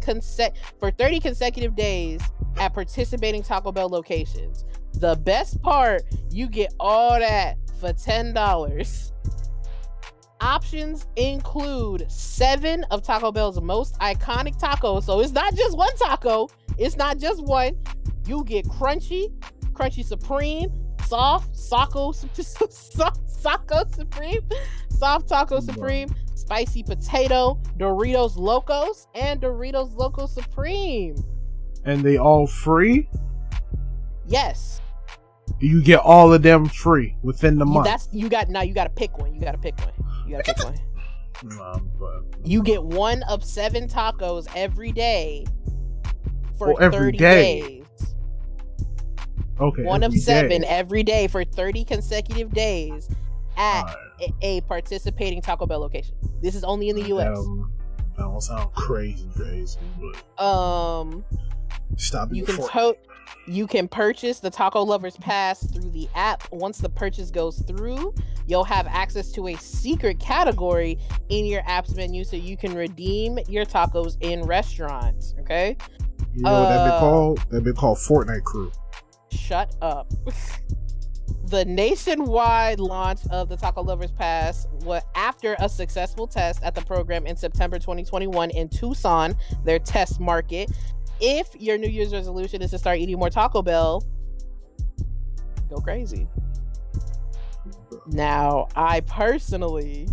S2: consecutive days at participating Taco Bell locations. The best part, you get all that for $10. Options include 7 of Taco Bell's most iconic tacos. So it's not just one taco. It's not just one. You get crunchy supreme, soft taco supreme, spicy potato, Doritos Locos, and Doritos Loco Supreme.
S1: And they all free?
S2: Yes.
S1: You get all of them free within the month.
S2: You gotta pick one. You get one of 7 tacos every day for 30 days.
S1: Okay.
S2: One of 7 every day for 30 consecutive days at a participating Taco Bell location. This is only in the US.
S1: That don't sound crazy, but stop.
S2: You can purchase the Taco Lovers Pass through the app. Once the purchase goes through, you'll have access to a secret category in your app's menu, so you can redeem your tacos in restaurants. Okay.
S1: You know what that'd be called? That'd be called Fortnite Crew.
S2: Shut up. The nationwide launch of the Taco Lovers Pass was after a successful test at the program in September 2021 in Tucson, their test market. If your New Year's resolution is to start eating more Taco Bell, go crazy. Now, I personally,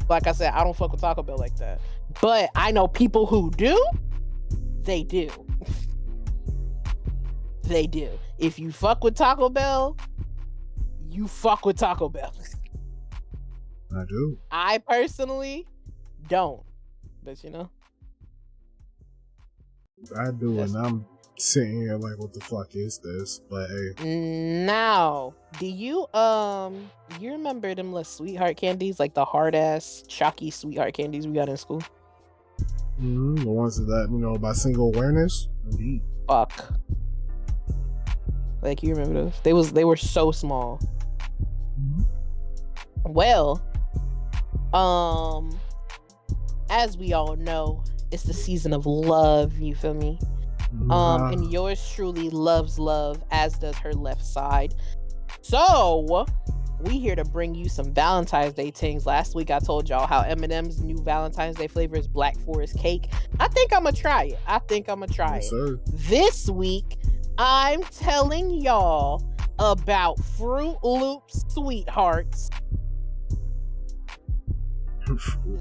S2: like I said, I don't fuck with Taco Bell like that. But I know people who do. They do. They do. If you fuck with Taco Bell, you fuck with Taco Bell.
S1: I do.
S2: I personally don't. But you know.
S1: I do, and I'm sitting here like, what the fuck is this? But hey.
S2: Now, do you remember them little sweetheart candies, like the hard ass chalky sweetheart candies we got in school?
S1: The ones that by single awareness. Indeed.
S2: Fuck. Like, you remember those? They were so small. Well, as we all know, it's the season of love, you feel me? And yours truly loves love, as does her left side. So, we here to bring you some Valentine's Day things. Last week, I told y'all how M&M's new Valentine's Day flavor is Black Forest cake. I think I'm gonna try it.
S1: Yes, sir.
S2: This week, I'm telling y'all about Froot Loops Sweethearts.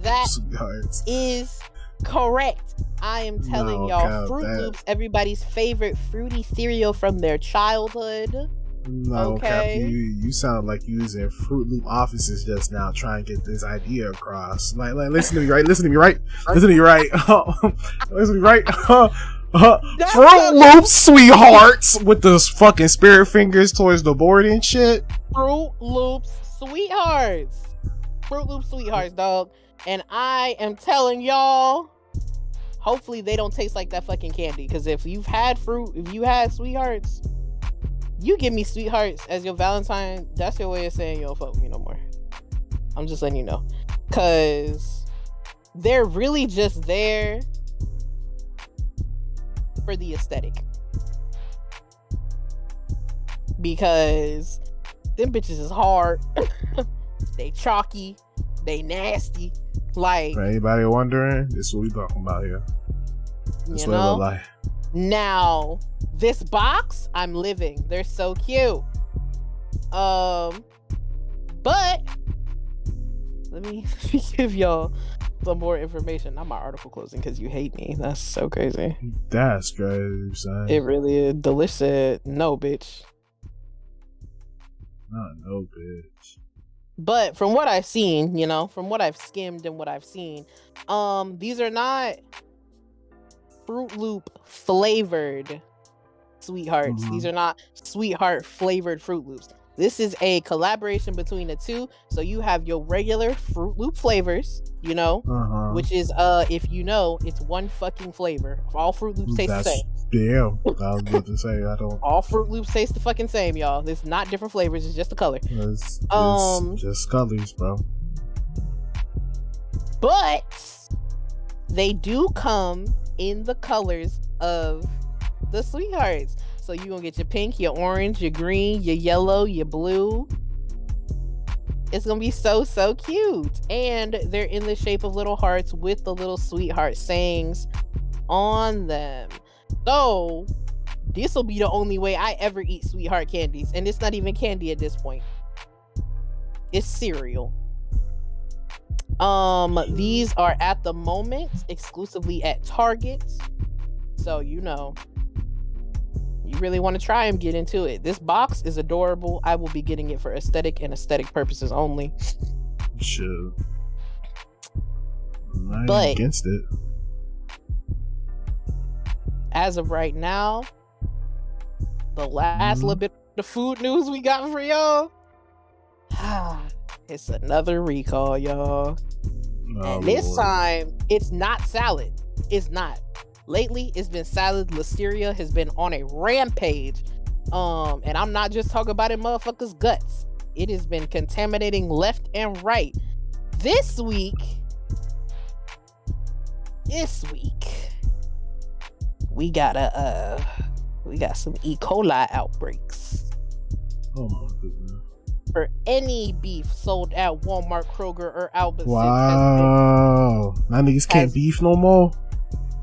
S2: That
S1: Sweethearts
S2: is correct. I am telling y'all, Froot Loops, everybody's favorite fruity cereal from their childhood.
S1: No, okay. Cap, you sound like you was in Fruit Loop offices just now trying to get this idea across. Like listen to me, right? Listen to me, right? Listen to me, right? Listen to me, right? Fruit Loops Sweethearts with those fucking spirit fingers towards the board and shit.
S2: Fruit Loops Sweethearts. Fruit Loops Sweethearts, dog. And I am telling y'all, hopefully they don't taste like that fucking candy. Because if you had Sweethearts, you give me Sweethearts as your Valentine, that's your way of saying you don't fuck with me no more. I'm just letting you know. Because they're really just there for the aesthetic. Because them bitches is hard. They chalky. They nasty. Like,
S1: for anybody wondering, this is what we talking about here. This
S2: you know? Now, this box, I'm living. They're so cute. But let me give y'all some more information. Not my article closing because you hate me. That's so crazy.
S1: That's crazy, son.
S2: It really is. Delish said, no, bitch.
S1: Not no, bitch.
S2: But from what I've seen, you know, from what I've skimmed and what I've seen, these are not Fruit Loop flavored Sweethearts. Mm-hmm. These are not Sweetheart flavored Fruit Loops. This is a collaboration between the two. So you have your regular Fruit Loop flavors, you know, which is if you know, it's one fucking flavor. All Fruit Loops taste the same.
S1: Damn, I was about to say I don't.
S2: All Fruit Loops taste the fucking same, y'all. It's not different flavors. It's just the color.
S1: It's just colors, bro.
S2: But they do come in the colors of the Sweethearts. So you're gonna get your pink, your orange, your green, your yellow, your blue. It's gonna be so cute. And they're in the shape of little hearts with the little Sweetheart sayings on them. So this will be the only way I ever eat Sweetheart candies. And it's not even candy at this point. It's cereal. These are at the moment exclusively at Target. So you know, you really want to try them, get into it. This box is adorable. I will be getting it for aesthetic and aesthetic purposes only.
S1: Sure. I'm not against it.
S2: As of right now, the last little bit of food news we got for y'all. It's another recall, y'all. And this time, it's not salad. It's not. Lately, it's been salad. Listeria has been on a rampage. And I'm not just talking about it motherfuckers' guts. It has been contaminating left and right. This week, we got some E. coli outbreaks.
S1: Oh my goodness.
S2: For any beef sold at Walmart, Kroger, or Albertsons.
S1: Wow. Now niggas can't beef no more?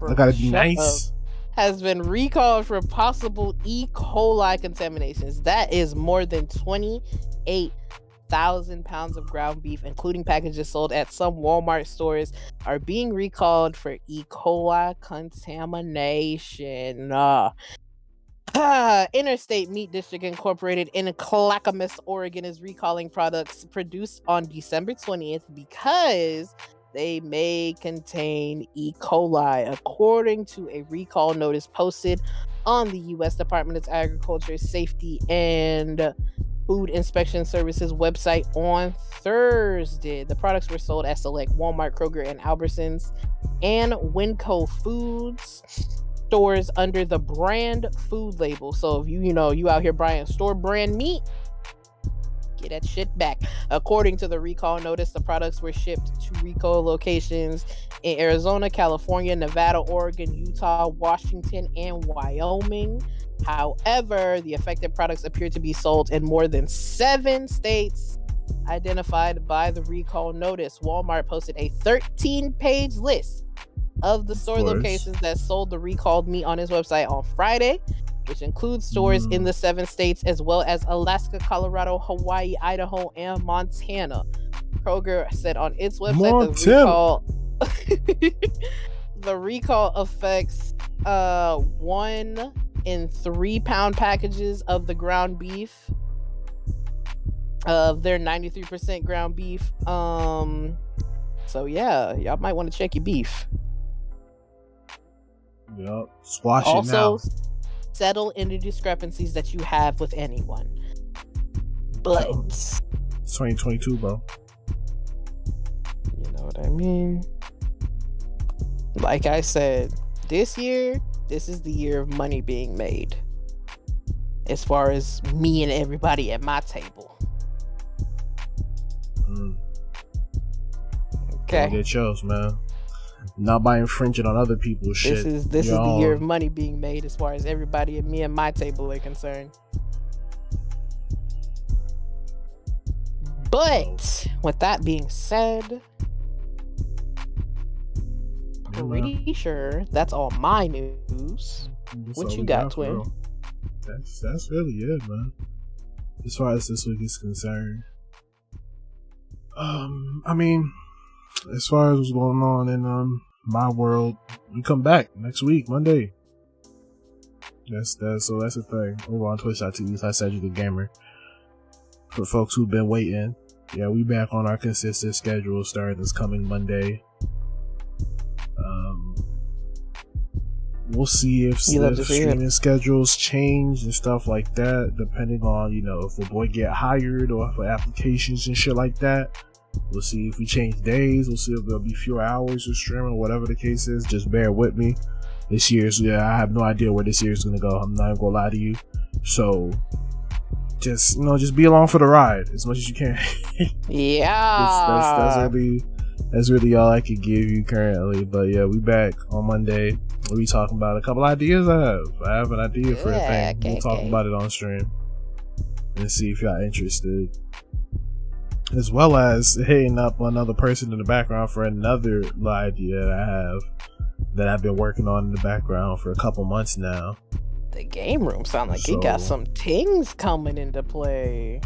S1: I gotta be nice.
S2: Has been recalled for possible E. coli contaminations. That is more than 28,000 pounds of ground beef, including packages sold at some Walmart stores, are being recalled for E. coli contamination. Interstate Meat District Incorporated in Clackamas, Oregon is recalling products produced on December 20th because they may contain E. coli, according to a recall notice posted on the U.S. Department of Agriculture, Safety, and Food Inspection Services website on Thursday. The products were sold at select Walmart, Kroger, and Albertsons and Winco Foods stores under the brand food label. So if you out here buying store brand meat, get that shit back. According to the recall notice, the products were shipped to recall locations in Arizona, California, Nevada, Oregon, Utah, Washington, and Wyoming. However, the affected products appear to be sold in more than 7 states identified by the recall notice. Walmart posted a 13-page list of the store locations that sold the recalled meat on his website on Friday. which includes stores in the 7 states as well as Alaska, Colorado, Hawaii, Idaho, and Montana. Kroger said on its website the recall affects 1 in 3 pound packages of the ground beef, of their 93% ground beef. So yeah, y'all might want to check your beef.
S1: Yep, squash
S2: also,
S1: it now.
S2: Settle any discrepancies that you have with anyone. But
S1: it's 2022, bro.
S2: You know what I mean? Like I said, this is the year of money being made. As far as me and everybody at my table. Okay.
S1: Get yours, man. Not by infringing on other people's shit.
S2: This is the year of money being made as far as everybody and me and my table are concerned. But with that being said, pretty sure that's all my news. What you got, Twin?
S1: Bro. That's really it, man. As far as this week is concerned. I mean, as far as what's going on in my world, we come back next week, Monday. That's the thing. Over on Twitch.tv/SagiTheGamer. For folks who've been waiting, yeah, we back on our consistent schedule starting this coming Monday. We'll see if streaming schedules change and stuff like that, depending on, if a boy get hired or for applications and shit like that. We'll see if we change days. We'll see if there'll be fewer hours of streaming, whatever the case is. Just bear with me. I have no idea where this year's gonna go. I'm not gonna lie to you. So just be along for the ride as much as you can.
S2: Yeah.
S1: That's really all I could give you currently. But yeah, we back on Monday. We'll be talking about a couple ideas I have an idea for a thing. We'll talk about it on stream and see if y'all interested. As well as hitting up another person in the background for another idea that I've been working on in the background for a couple months now.
S2: The game room sound like it got some things coming into play.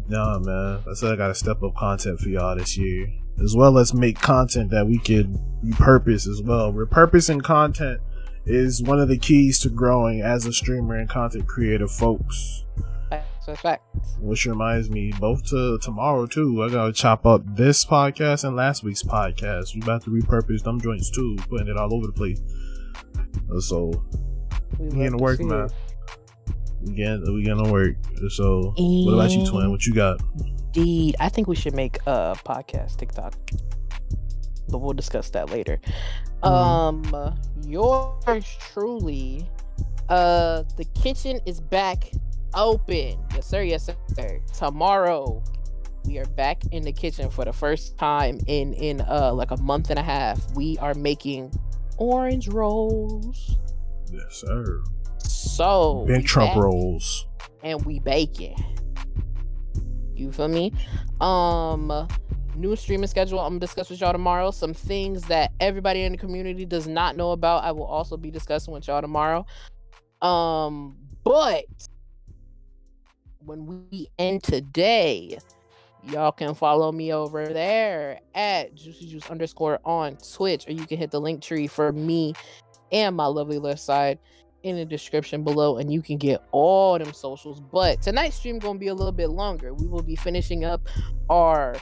S1: Nah, man. I said I gotta step up content for y'all this year. As well as make content that we could repurpose as well. Repurposing content is one of the keys to growing as a streamer and content creator, folks.
S2: That's fact.
S1: Which reminds me, both to tomorrow too, I gotta chop up this podcast and last week's podcast. We about to repurpose them joints too, putting it all over the place. So we getting to work, man. We getting to work. So what about you, Twin? What you got?
S2: Indeed, I think we should make a podcast TikTok, but we'll discuss that later. Yours truly, the kitchen is back open. Yes sir. Tomorrow we are back in the kitchen for the first time in like a month and a half. We are making orange rolls.
S1: Yes sir.
S2: So
S1: big Trump rolls,
S2: and we baking. You feel me? New streaming schedule I'm gonna discuss with y'all tomorrow. Some things that everybody in the community does not know about, I will also be discussing with y'all tomorrow. But when we end today, y'all can follow me over there at JuicyJuice_ on Twitch, or you can hit the link tree for me and my lovely left side in the description below, and you can get all them socials. But tonight's stream gonna be a little bit longer. We will be finishing up our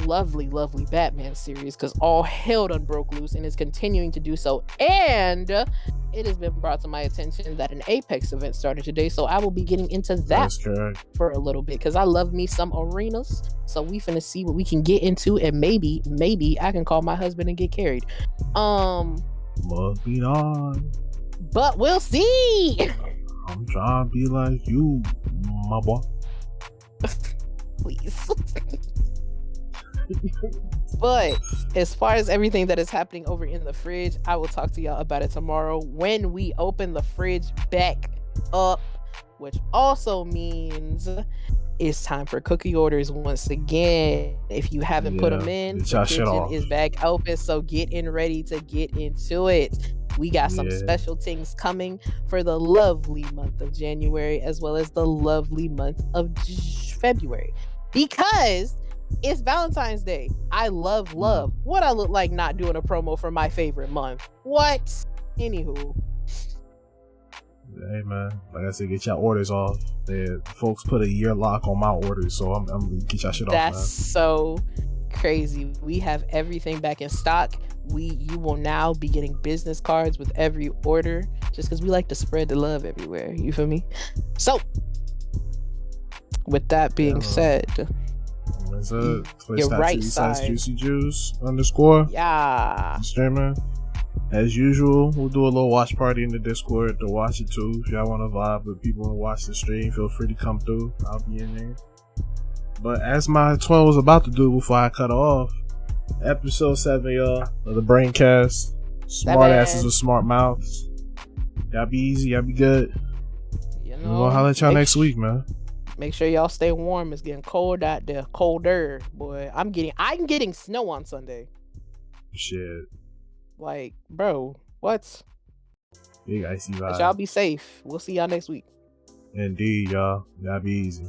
S2: lovely Batman series, because all hell done broke loose and is continuing to do so. And it has been brought to my attention that an Apex event started today, so I will be getting into that for a little bit, because I love me some arenas. So we finna see what we can get into, and maybe I can call my husband and get carried.
S1: Moving on.
S2: But we'll see.
S1: I'm trying to be like you, my boy.
S2: Please. But as far as everything that is happening over in the fridge, I will talk to y'all about it tomorrow when we open the fridge back up, which also means it's time for cookie orders once again. If you haven't put them in, the kitchen is back open, so get ready to get into it. We got some special things coming for the lovely month of January, as well as the lovely month of February, because it's Valentine's Day. I love love. What I look like not doing a promo for my favorite month? What? Anywho.
S1: Hey man, like I said, get y'all orders off. Folks put a year lock on my orders, so I'm gonna get y'all shit off.
S2: That's so crazy. We have everything back in stock. You will now be getting business cards with every order, just because we like to spread the love everywhere. You feel me? So, with that being said,
S1: your right side, Juicy Juice _
S2: yeah,
S1: streaming. As usual, we'll do a little watch party in the Discord to watch it too. If y'all want to vibe with people and watch the stream, feel free to come through. I'll be in there. But as my twin was about to do before I cut off, episode 7, y'all, of the Braincast. Smart asses with smart mouths. Y'all be easy, y'all be good.
S2: You know,
S1: we're gonna holler at y'all next week, man.
S2: Make sure y'all stay warm. It's getting cold out there. Colder, boy. I'm getting snow on Sunday.
S1: Shit.
S2: Like, bro, what?
S1: Big icy vibe.
S2: But y'all be safe. We'll see y'all next week.
S1: Indeed, y'all. Y'all be easy.